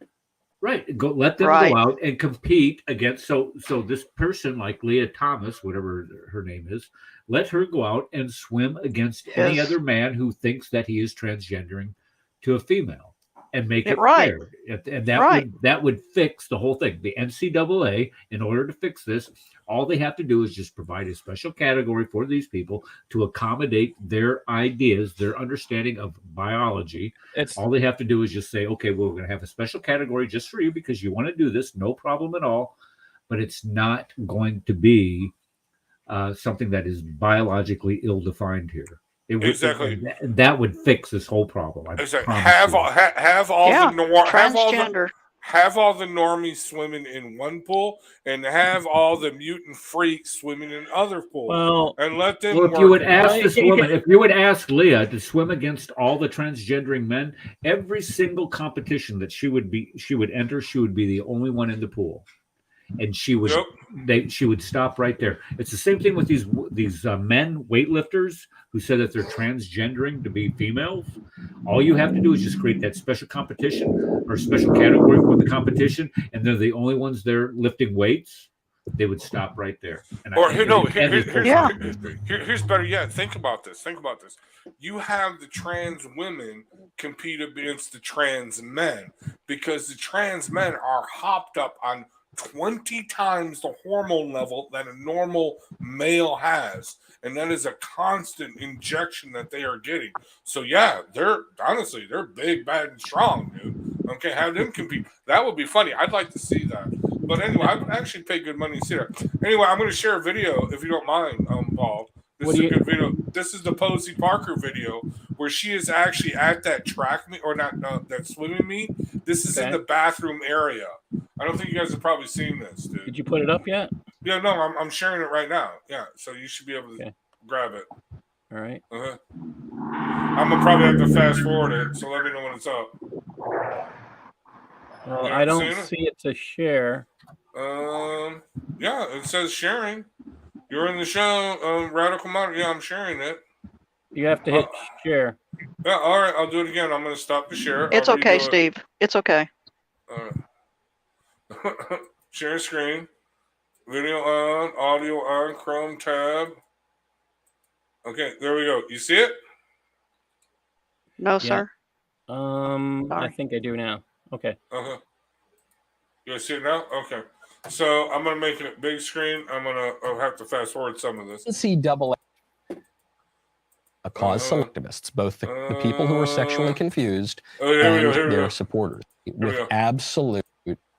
Right. Let them go out and compete against. So this person like Leah Thomas, whatever her name is, let her go out and swim against any other man who thinks that he is transgendering to a female, and make it fair. And that would fix the whole thing. The NCAA, in order to fix this, all they have to do is just provide a special category for these people to accommodate their ideas, their understanding of biology. All they have to do is just say, okay, well, we're going to have a special category just for you because you want to do this, no problem at all. But it's not going to be something that is biologically ill-defined here. That would fix this whole problem. Have all the normies swimming in one pool, and have all the mutant freaks swimming in other pools, and let them. Well, if you would ask this woman, if you would ask Leah to swim against all the transgendering men, every single competition that she would enter, she would be the only one in the pool. And she would stop right there. It's the same thing with these men weightlifters who said that they're transgendering to be females. All you have to do is just create that special competition or special category for the competition, and they're the only ones there lifting weights. They would stop right there. Here's better yet. Think about this. You have the trans women compete against the trans men because the trans men are hopped up on 20 times the hormone level that a normal male has, and that is a constant injection that they are getting. So yeah, they're big, bad, and strong, dude. Okay, have them compete. That would be funny. I'd like to see that. But anyway, I would actually pay good money to see that. Anyway, I'm going to share a video if you don't mind, Paul. This is a good video. This is the Posey Parker video where she is actually at that track meet, or not that swimming meet. This is in the bathroom area. I don't think you guys have probably seen this, dude. Did you put it up yet? Yeah, no, I'm sharing it right now. Yeah, so you should be able to grab it. All right. I'm gonna probably have to fast forward it, so let me know when it's up. Well, I don't see it to share. Yeah, it says sharing. You're in the show, Radical Modern. Yeah, I'm sharing it. You have to hit share. Yeah, all right, I'll do it again. I'm going to stop the share. It's okay, Steve. It's okay. All right. Share screen. Video on, audio on, Chrome tab. Okay, there we go. You see it? No, sir. I think I do now. Okay. You see it now? Okay. So I'm going to make it big screen. I'll have to fast forward some of this. NCAA cause selectivists, both the people who are sexually confused and their supporters, with absolute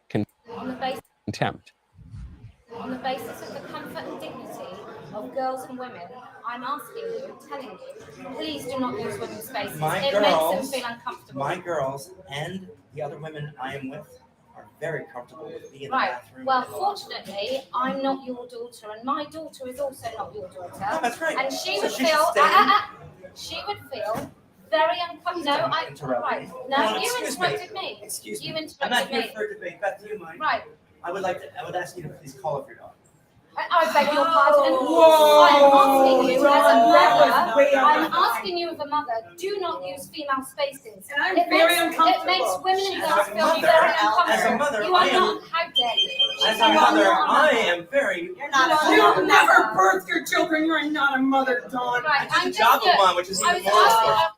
contempt. On the basis of the comfort and dignity of girls and women, I'm asking you, telling you, please do not use women's spaces. It makes them feel uncomfortable. My girls and the other women I am with are very comfortable with being in the Right. bathroom. Well, fortunately, I'm not your daughter, and my daughter is also not your daughter. No, that's right. And she So would she feel. should stay. She would feel very uncomfortable. No, I. Interrupt Right. me. No, Well, you excuse interrupted me. Excuse You me. interrupted I'm not here me. for a debate. Beth, do you mind? Right. I would ask you to please call up your daughter. I beg your pardon. Whoa. I'm asking you as a mother. Way out I'm of line. asking you as a mother. Do not use female spaces. And I'm It very makes, uncomfortable. It makes women and As girls a feel mother, very as a uncomfortable. mother, You are I am- not. How dare you? As You a are mother, not a I mother. am very. You're not a mother. You never birthed your children. You're not a mother, Dawn. Right. I took a job of one, which is even more responsible.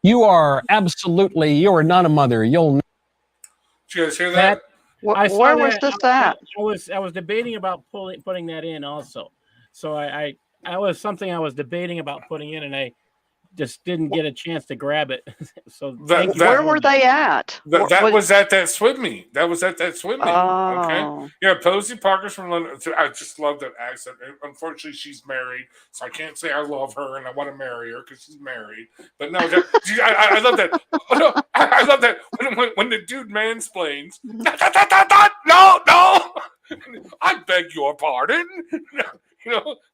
You are absolutely, you are not a mother. You'll Did you guys hear that? I saw Where was that. this at? I was debating about putting that in also. So I was something I was debating about putting in, and I just didn't get a chance to grab it. So thank you. Where were they at? That was at that swim meet. That was at that swim meet. Okay. Oh. Yeah, Posey Parker's from London. I just love that accent. Unfortunately, she's married, so I can't say I love her and I want to marry her because she's married. But no, I love that. I love that when the dude mansplains. No. I beg your pardon.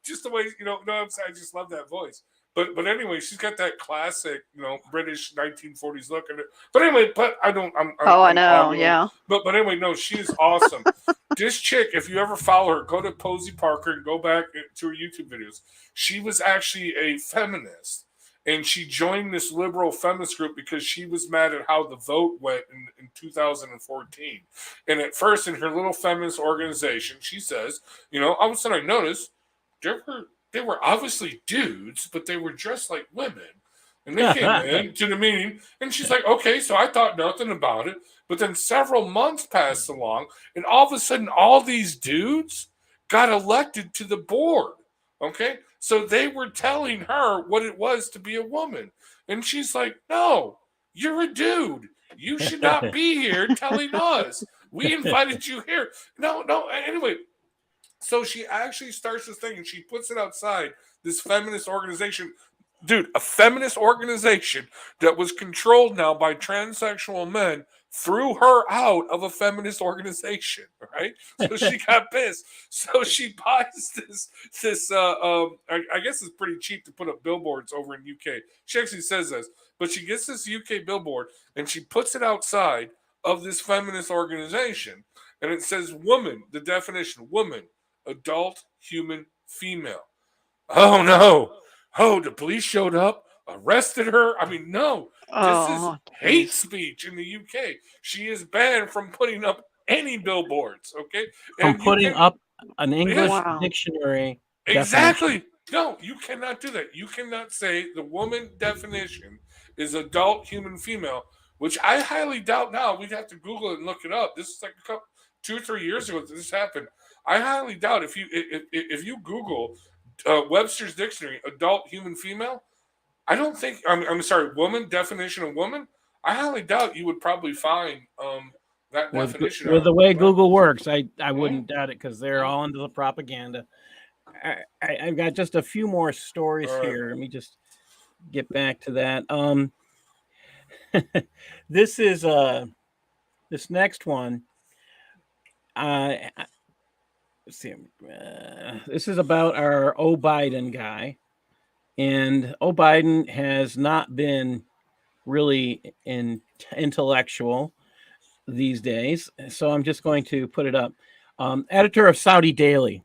Just the way no, I'm saying I just love that voice. But anyway, she's got that classic, British 1940s look in it. But anyway, I know, yeah. But anyway, no, she is awesome. This chick, if you ever follow her, go to Posey Parker and go back to her YouTube videos. She was actually a feminist, and she joined this liberal feminist group because she was mad at how the vote went in 2014. And at first, in her little feminist organization, she says, all of a sudden I noticed they were obviously dudes, but they were dressed like women. And they came in to the meeting, and she's like, okay, so I thought nothing about it. But then several months passed along, and all of a sudden, all these dudes got elected to the board. Okay? So they were telling her what it was to be a woman. And she's like, no, you're a dude. You should not be here telling us. We invited you here. No. Anyway, so she actually starts this thing and she puts it outside this feminist organization. Dude, a feminist organization that was controlled now by transsexual men threw her out of a feminist organization, right? So she got pissed. So she buys this I guess it's pretty cheap to put up billboards over in UK. She actually says this, but she gets this UK billboard and she puts it outside of this feminist organization. And it says woman, the definition, woman, adult, human, female. Oh, no. Oh, the police showed up, arrested her. I mean, no. This is hate speech in the UK. She is banned from putting up any billboards, okay? From putting up an English dictionary. Exactly. No, you cannot do that. You cannot say the woman definition is adult, human, female, which I highly doubt now. We'd have to Google it and look it up. This is like 2 or 3 years ago that this happened. I highly doubt if you Google Webster's Dictionary, adult, human, female, I don't think, I'm sorry, woman, definition of woman, I highly doubt you would probably find that definition. With the way Google works, I wouldn't doubt it because they're all into the propaganda. I've got just a few more stories here. Let me just get back to that. This is this next one. Let's see. This is about our Biden guy, and Biden has not been really intellectual these days. So I'm just going to put it up. Editor of Saudi Daily.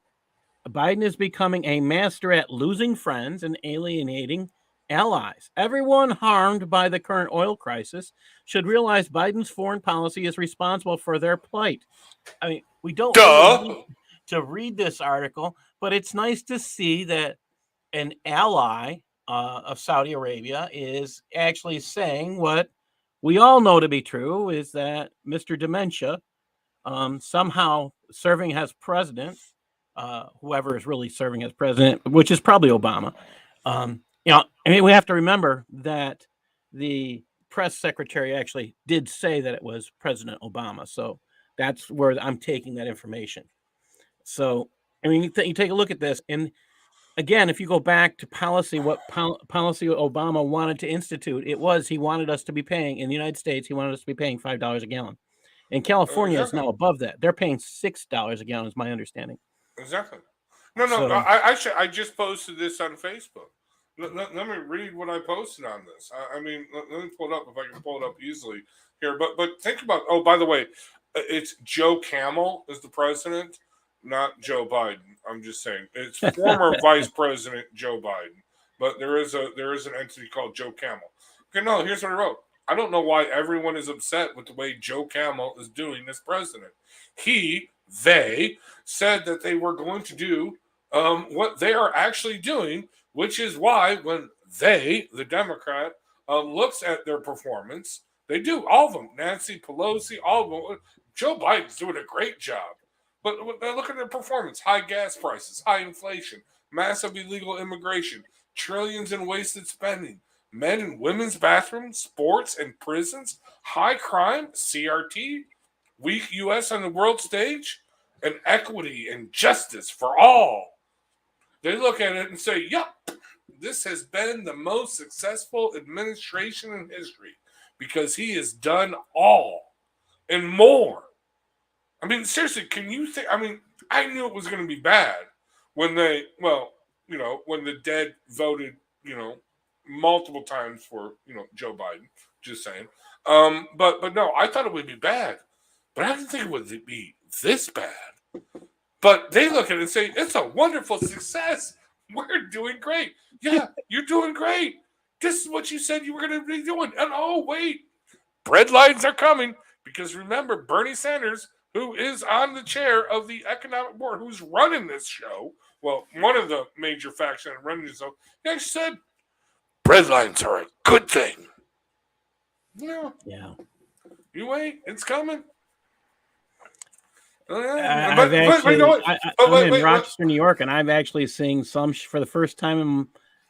Biden is becoming a master at losing friends and alienating allies. Everyone harmed by the current oil crisis should realize Biden's foreign policy is responsible for their plight. I mean, we don't really need to read this article, but it's nice to see that an ally of Saudi Arabia is actually saying what we all know to be true, is that Mr. Dementia, somehow serving as president, whoever is really serving as president, which is probably Obama. We have to remember that the press secretary actually did say that it was President Obama. So that's where I'm taking that information. So, you take a look at this. And again, if you go back to policy, what policy Obama wanted to institute, he wanted us to be paying, in the United States, he wanted us to be paying $5 a gallon. And California is Exactly. now above that. They're paying $6 a gallon, is my understanding. Exactly. No, So- I just posted this on Facebook. Let me read what I posted on this. I mean, let me pull it up if I can pull it up easily here. But think about. Oh, by the way, it's Joe Camel is the president, not Joe Biden. I'm just saying it's former Vice President Joe Biden. But there is an entity called Joe Camel. Okay, no, here's what I wrote. I don't know why everyone is upset with the way Joe Camel is doing as president. They said that they were going to do what they are actually doing, which is why when they, the Democrat, looks at their performance, they do, all of them, Nancy Pelosi, all of them. Joe Biden's doing a great job. But look at their performance. High gas prices, high inflation, massive illegal immigration, trillions in wasted spending, men and women's bathrooms, sports and prisons, high crime, CRT, weak U.S. on the world stage, and equity and justice for all. They look at it and say, yep, this has been the most successful administration in history because he has done all and more. I mean, seriously, can you think? I mean, I knew it was going to be bad when when the dead voted, multiple times for, Joe Biden, just saying. But no, I thought it would be bad, but I didn't think it would be this bad. But they look at it and say, it's a wonderful success. We're doing great. Yeah, you're doing great. This is what you said you were going to be doing. And oh, wait, bread lines are coming. Because remember, Bernie Sanders, who is on the chair of the economic board, who's running this show, well, one of the major factions running this show, he actually said, bread lines are a good thing. Yeah. You wait, it's coming. I'm in Rochester, New York, and I've actually seen some for the first time in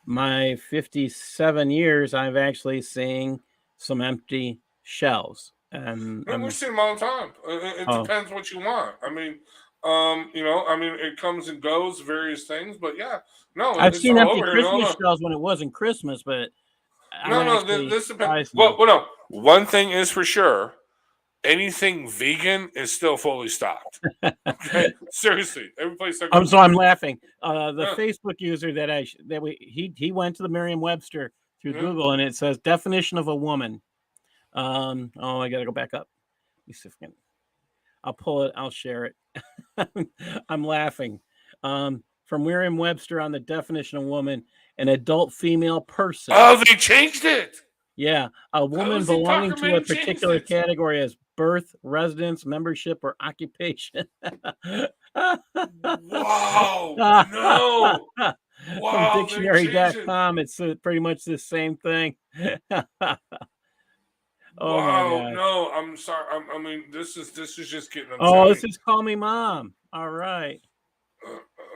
my 57 years. I've actually seen some empty shelves, and we're seeing them all the time. It depends what you want. I mean, it comes and goes, various things, but yeah, no, I've seen empty Christmas shelves when it wasn't Christmas, but this depends. Well, no, one thing is for sure. Anything vegan is still fully stocked. Okay, seriously, every place. So I'm laughing. The Facebook user he went to the Merriam-Webster through Google, and it says definition of a woman. I gotta go back up. Let me see if I can. I'll pull it. I'll share it. I'm laughing. From Merriam-Webster on the definition of woman, an adult female person. Oh, they changed it. Yeah, a woman belonging to a particular category as birth, residence, membership, or occupation. Wow! No! Wow! From dictionary.com, it's pretty much the same thing. Wow! No, I'm sorry. I mean, this is just getting upsetting. Oh, this is Call Me Mom. All right.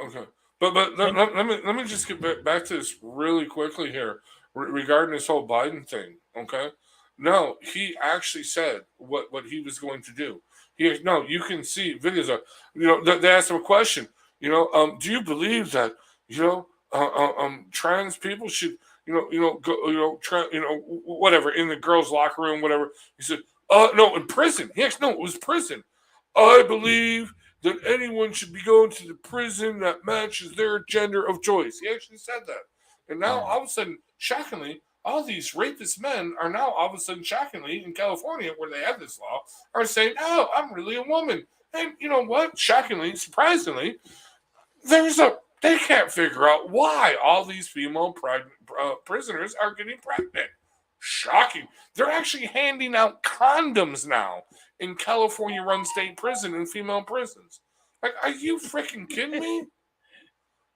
Okay, but let me just get back to this really quickly here regarding this whole Biden thing. Okay. No, he actually said what he was going to do. You can see videos of, they asked him a question, do you believe that, trans people should, whatever, in the girls' locker room, whatever. He said, no, in prison. No, it was prison. I believe that anyone should be going to the prison that matches their gender of choice. He actually said that. And now, all of a sudden, shockingly, all these rapist men are now all of a sudden, shockingly, in California, where they have this law, are saying, "Oh, I'm really a woman." And you know what? Shockingly, surprisingly, they can't figure out why all these female prisoners are getting pregnant. Shocking! They're actually handing out condoms now in California-run state prison and female prisons. Like, are you freaking kidding me?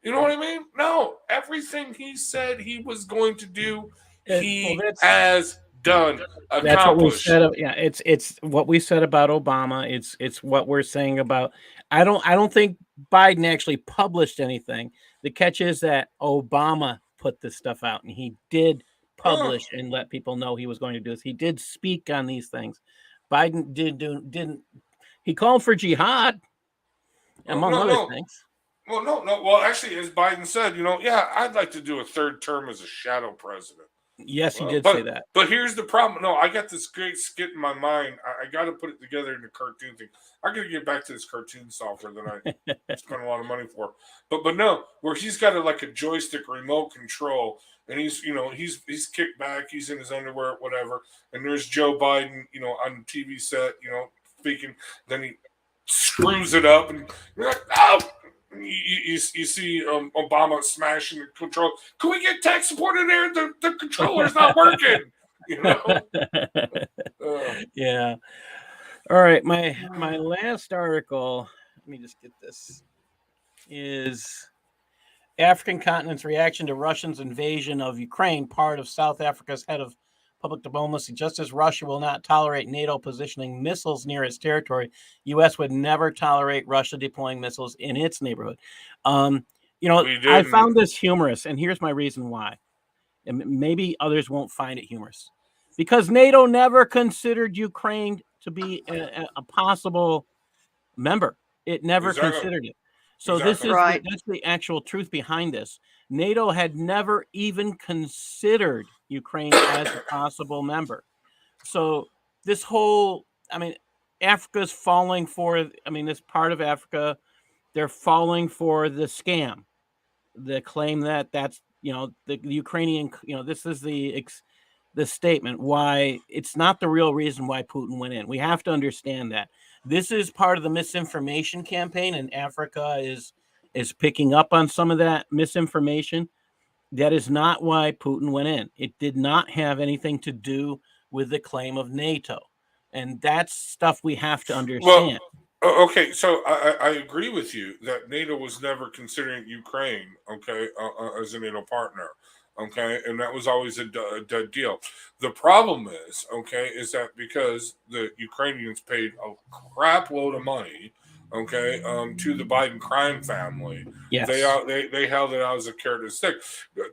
You know what I mean? No, everything he said he was going to do, he has done. That's what we said. It's what we said about Obama. It's what we're saying about. I don't think Biden actually published anything. The catch is that Obama put this stuff out, and he did publish and let people know he was going to do this. He did speak on these things. Biden didn't. He called for jihad, among other things. Well, no. Well, actually, as Biden said, I'd like to do a third term as a shadow president. Yes, he did say that. But here's the problem. No, I got this great skit in my mind. I got to put it together in the cartoon thing. I got to get back to this cartoon software that I spent a lot of money for. But no, where he's got like a joystick remote control, and he's kicked back, he's in his underwear, whatever, and there's Joe Biden, on the TV set, speaking. Then he screws it up, and you're like, oh. You see Obama smashing the control. Can we get tech support in there? The controller's not working. Yeah. All right. My last article. Let me just get this. Is African continent's reaction to Russia's invasion of Ukraine, part of South Africa's head of public diplomacy. Just as Russia will not tolerate NATO positioning missiles near its territory, U.S. would never tolerate Russia deploying missiles in its neighborhood. I found this humorous, and here's my reason why. And maybe others won't find it humorous. Because NATO never considered Ukraine to be a possible member. It never considered it. So that's the actual truth behind this. NATO had never even considered Ukraine as a possible member. So this whole, Africa's falling for, this part of Africa, they're falling for the scam, the claim that's, the Ukrainian, this is the statement why it's not the real reason why Putin went in. We have to understand that. This is part of the misinformation campaign, and Africa is picking up on some of that misinformation. That is not why Putin went in. It did not have anything to do with the claim of NATO. And that's stuff we have to understand. Well, okay, so I agree with you that NATO was never considering Ukraine, as a NATO partner. Okay, and that was always a dead deal. The problem is, is that because the Ukrainians paid a crap load of money, to the Biden crime family, yes, they held it out as a carrot and stick.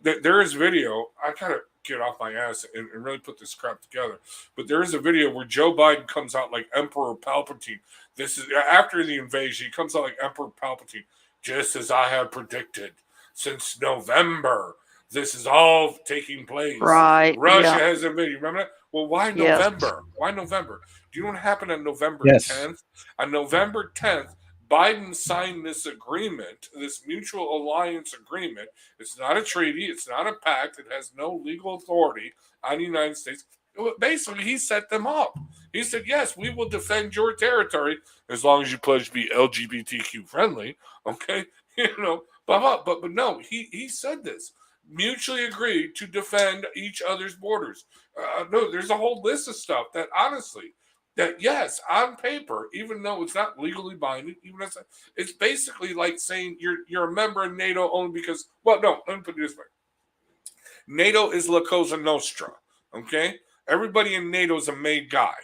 There is video. I gotta get off my ass and really put this crap together. But there is a video where Joe Biden comes out like Emperor Palpatine. This is after the invasion. He comes out like Emperor Palpatine, just as I have predicted since November. This is all taking place. Right. Russia has invaded. Remember that? Well, why November? Why November? Do you know what happened on November 10th? On November 10th, Biden signed this agreement, this mutual alliance agreement. It's not a treaty. It's not a pact. It has no legal authority on the United States. Basically, he set them up. He said, yes, we will defend your territory as long as you pledge to be LGBTQ friendly. Okay? But no, he said this. Mutually agreed to defend each other's borders. No, there's a whole list of stuff that honestly, that yes, on paper, even though it's not legally binding, it's basically like saying you're a member of NATO only because. Well, no, let me put it this way: NATO is La Cosa Nostra. Okay, everybody in NATO is a made guy.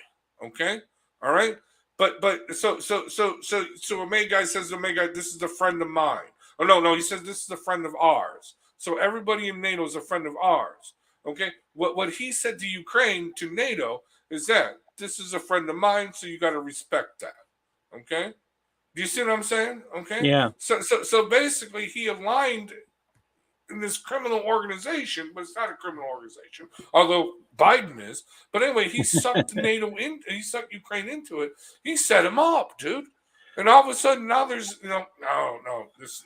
Okay, all right, but so a made guy says to a made guy, this is a friend of mine. Oh no, he says this is a friend of ours. So everybody in NATO is a friend of ours. Okay, what he said to Ukraine, to NATO, is that this is a friend of mine, so you got to respect that. Okay, do you see what I'm saying? Okay, yeah. So basically, he aligned in this criminal organization, but it's not a criminal organization, although Biden is. But anyway, he sucked NATO in. He sucked Ukraine into it. He set him up, dude. And all of a sudden, now there's this.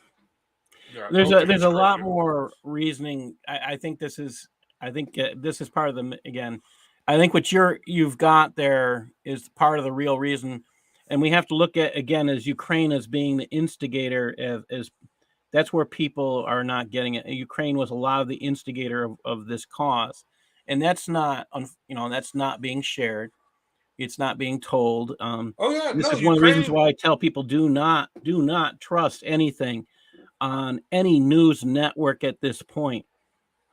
Yeah, there's a lot more reasoning. I think this is part of the, again, I think what you've got there is part of the real reason. And we have to look at, again, as Ukraine as being the instigator, as that's where people are not getting it. Ukraine was a lot of the instigator of this cause. And that's not being shared. It's not being told. This is one of the reasons why I tell people do not trust anything on any news network at this point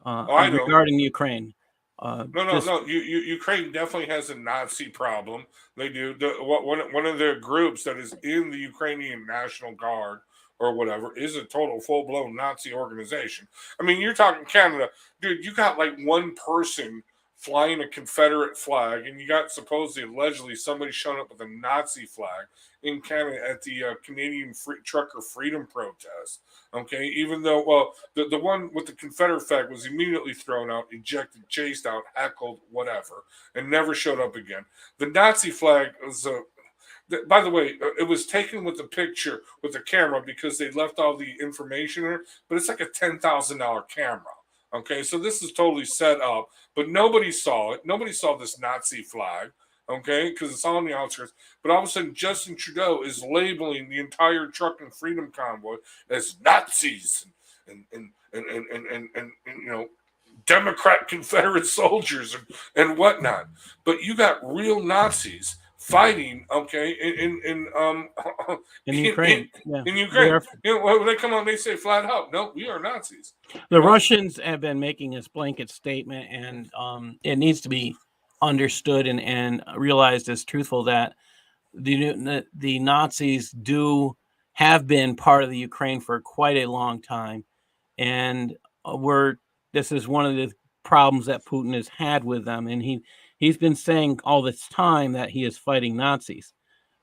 regarding Ukraine. No. Ukraine definitely has a Nazi problem. They do. One of their groups that is in the Ukrainian National Guard or whatever is a total full-blown Nazi organization. I mean, you're talking Canada. Dude, you got like one person flying a Confederate flag, and you got supposedly, allegedly, somebody showing up with a Nazi flag in Canada at the Canadian Trucker Freedom Protest. Okay, even though, well, the one with the Confederate flag was immediately thrown out, ejected, chased out, heckled, whatever, and never showed up again. The Nazi flag was by the way, it was taken with a picture with a camera because they left all the information in it, but it's like a $10,000 camera. Okay, so this is totally set up, but nobody saw it. Nobody saw this Nazi flag, okay, because it's on the outskirts. But all of a sudden, Justin Trudeau is labeling the entire trucking freedom convoy as Nazis and you know, Democrat Confederate soldiers and whatnot. But you got real Nazis fighting, okay, in Ukraine. In Ukraine. You know, when they come on, they say flat out, no, we are Nazis. The Russians have been making this blanket statement, and it needs to be understood and realized as truthful that the Nazis have been part of the Ukraine for quite a long time, and this is one of the problems that Putin has had with them, and he's been saying all this time that he is fighting Nazis,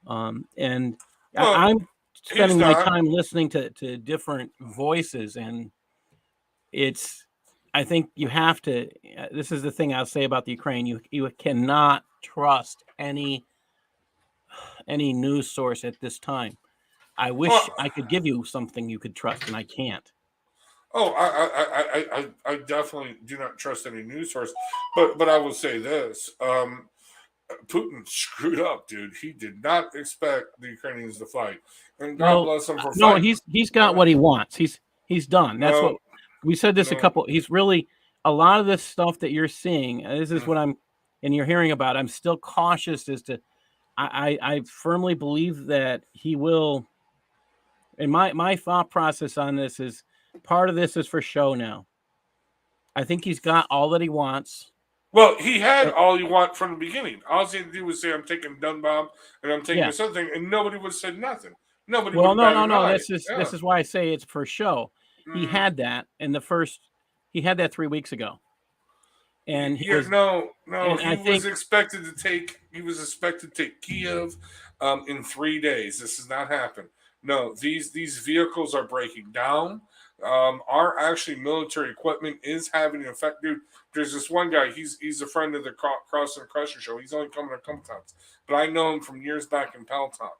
and well, I'm spending my time listening to different voices, and I think you have to. This is the thing I'll say about the Ukraine: you cannot trust any news source at this time. I wish I could give you something you could trust, and I can't. Oh, I definitely do not trust any news source, but I will say this: Putin screwed up, dude. He did not expect the Ukrainians to fight, and God bless him for fighting. No, he's got what he wants. He's done. That's what we said. This a couple. He's really a lot of this stuff that you're seeing. This is what you're hearing about. I'm still cautious as to. I firmly believe that he will. And my thought process on this is part of this is for show now. I think he's got all that he wants. Well, he had all he wanted from the beginning. All he had to do was say, "I'm taking Dunbomb and I'm taking something," and nobody would have said nothing. Nobody. Well, no. This is why I say it's for show. He had that he had that 3 weeks ago, and he was expected to take. He was expected to take Kiev in 3 days. This has not happened. No, these vehicles are breaking down. Our actually military equipment is having an effect, dude. There's this one guy. He's a friend of the Cross and Crusher show. He's only coming a couple times, but I know him from years back in Peloton.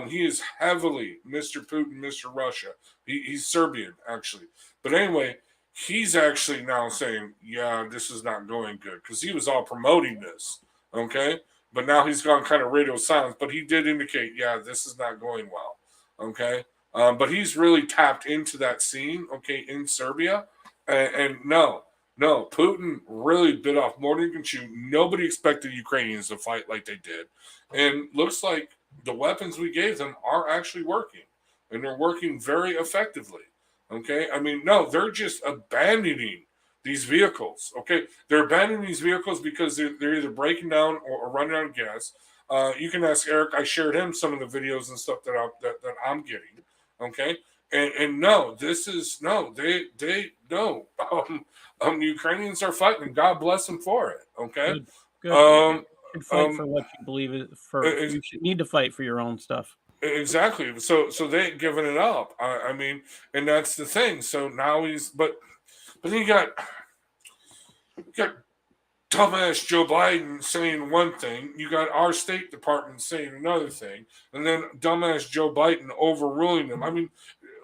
He is heavily Mr. Putin, Mr. Russia. He's Serbian actually, but anyway, he's actually now saying, "Yeah, this is not going good," because he was all promoting this, okay. But now he's gone kind of radio silence. But he did indicate, "Yeah, this is not going well," okay. But he's really tapped into that scene, okay, in Serbia, and no, Putin really bit off more than he can chew. Nobody expected the Ukrainians to fight like they did, and looks like the weapons we gave them are actually working, and they're working very effectively. Okay, I mean, no, they're just abandoning these vehicles. Okay, they're abandoning these vehicles because they're either breaking down or running out of gas. You can ask Eric. I shared him some of the videos and stuff that I'm getting. Okay, and no, this is no. They no. Ukrainians are fighting. God bless them for it. Okay. Good. You fight for what you believe is you need to fight for your own stuff. Exactly. So they ain't giving it up. I mean, and that's the thing. So now but then you got dumbass Joe Biden saying one thing. You got our State Department saying another thing, and then dumbass Joe Biden overruling them. I mean,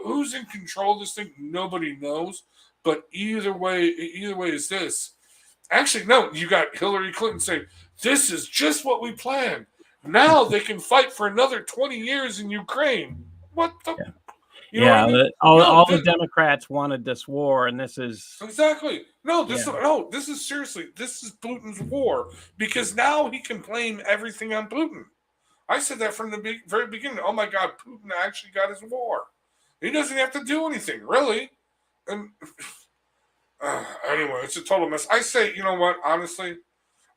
who's in control of this thing? Nobody knows. But either way is this. Actually, no, you got Hillary Clinton saying, "This is just what we planned. Now they can fight for another 20 years in Ukraine." What the? Yeah. You know what I mean? All the Democrats wanted this war, and this is exactly this is seriously, this is Putin's war, because now he can blame everything on Putin. I said that from the very beginning. Oh my God, Putin actually got his war. He doesn't have to do anything really, and anyway, it's a total mess. I say, you know what? Honestly,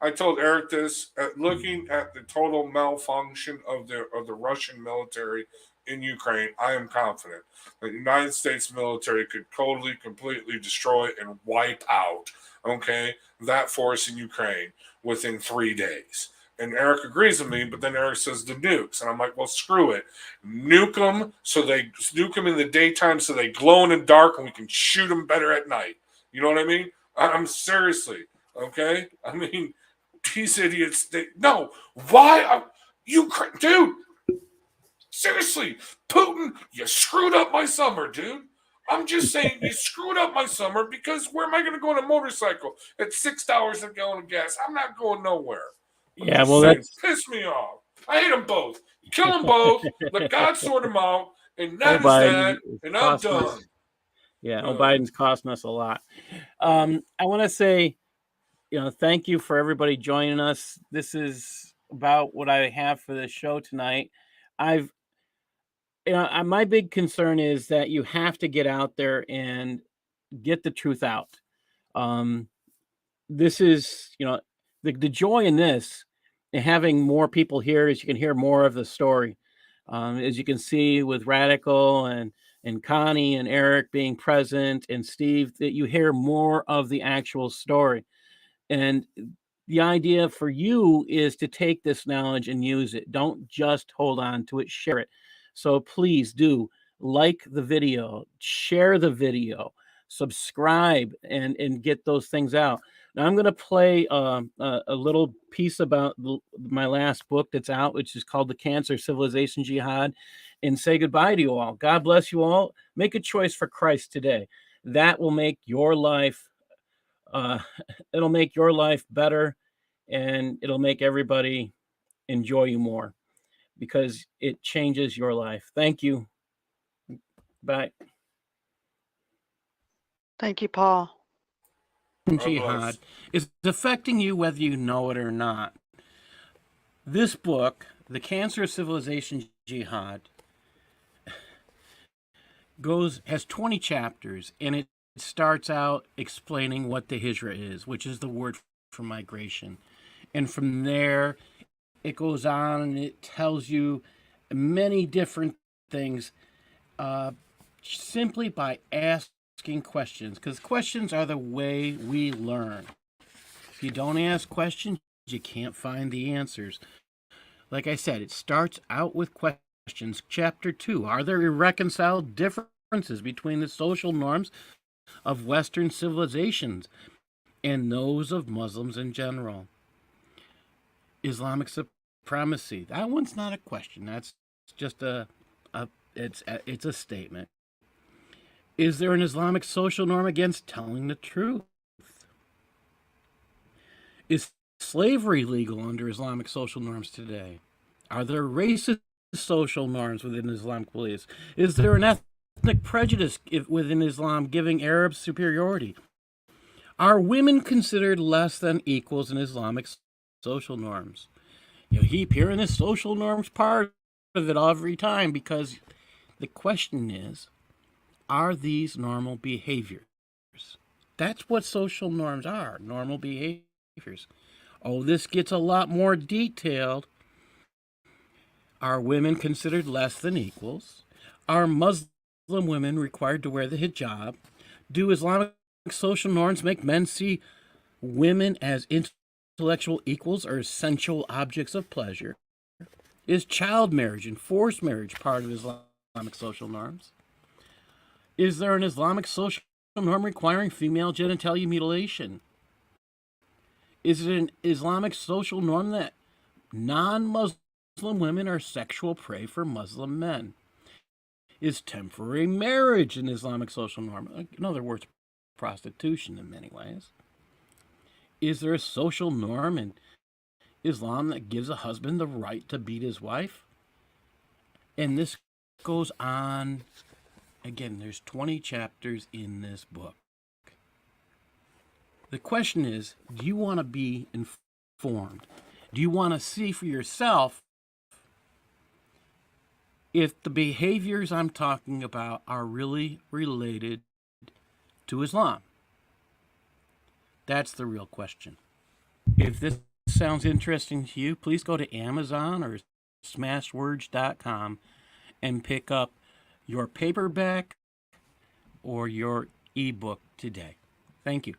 I told Eric this. Looking at the total malfunction of the Russian military, in Ukraine, I am confident that the United States military could totally, completely destroy and wipe out, okay, that force in Ukraine within 3 days. And Eric agrees with me, but then Eric says the nukes. And I'm like, well, screw it. Nuke them in the daytime so they glow in the dark and we can shoot them better at night. You know what I mean? I'm seriously, okay? I mean, these idiots, why? Ukraine, dude, seriously, Putin, you screwed up my summer, dude. I'm just saying you screwed up my summer because where am I going to go on a motorcycle at $6 a gallon of gas? I'm not going nowhere. Yeah, well, that's piss me off. I hate them both. Kill them both. Let God sort them out. And that is Biden that. And I'm done. Biden's costing us a lot. I want to say, thank you for everybody joining us. This is about what I have for this show tonight. My big concern is that you have to get out there and get the truth out. This is, the joy in this, and having more people here is you can hear more of the story. As you can see with Radical and Connie and Eric being present and Steve, that you hear more of the actual story. And the idea for you is to take this knowledge and use it. Don't just hold on to it, share it. So please do like the video, share the video, subscribe, and get those things out. Now I'm going to play a little piece about my last book that's out, which is called The Cancer Civilization Jihad, and say goodbye to you all. God bless you all. Make a choice for Christ today. That will make your life, it'll make your life better, and it'll make everybody enjoy you more because it changes your life. Thank you. Bye. Thank you, Paul. Jihad is affecting you whether you know it or not. This book, The Cancer of Civilization Jihad, has 20 chapters, and it starts out explaining what the hijra is, which is the word for migration. And from there, it goes on and it tells you many different things simply by asking questions, because questions are the way we learn. If you don't ask questions, you can't find the answers. Like I said, it starts out with questions. Chapter 2, are there irreconcilable differences between the social norms of Western civilizations and those of Muslims in general? Islamic supremacy, that one's not a question. That's just it's a statement. Is there an Islamic social norm against telling the truth? Is slavery legal under Islamic social norms today? Are there racist social norms within Islamic beliefs? Is there an ethnic prejudice within Islam giving Arabs superiority? Are women considered less than equals in Islamic social norms? You keep hearing this social norms part of it every time, because the question is, are these normal behaviors? That's what social norms are, normal behaviors. Oh, this gets a lot more detailed. Are women considered less than equals? Are Muslim women required to wear the hijab? Do Islamic social norms make men see women as intellectual equals or essential objects of pleasure? Is child marriage and forced marriage part of Islamic social norms? Is there an Islamic social norm requiring female genitalia mutilation? Is it an Islamic social norm that non-Muslim women are sexual prey for Muslim men? Is temporary marriage an Islamic social norm? In other words, prostitution in many ways. Is there a social norm in Islam that gives a husband the right to beat his wife? And this goes on. Again, there's 20 chapters in this book. The question is, do you want to be informed? Do you want to see for yourself if the behaviors I'm talking about are really related to Islam? That's the real question. If this sounds interesting to you, please go to Amazon or smashwords.com and pick up your paperback or your ebook today. Thank you.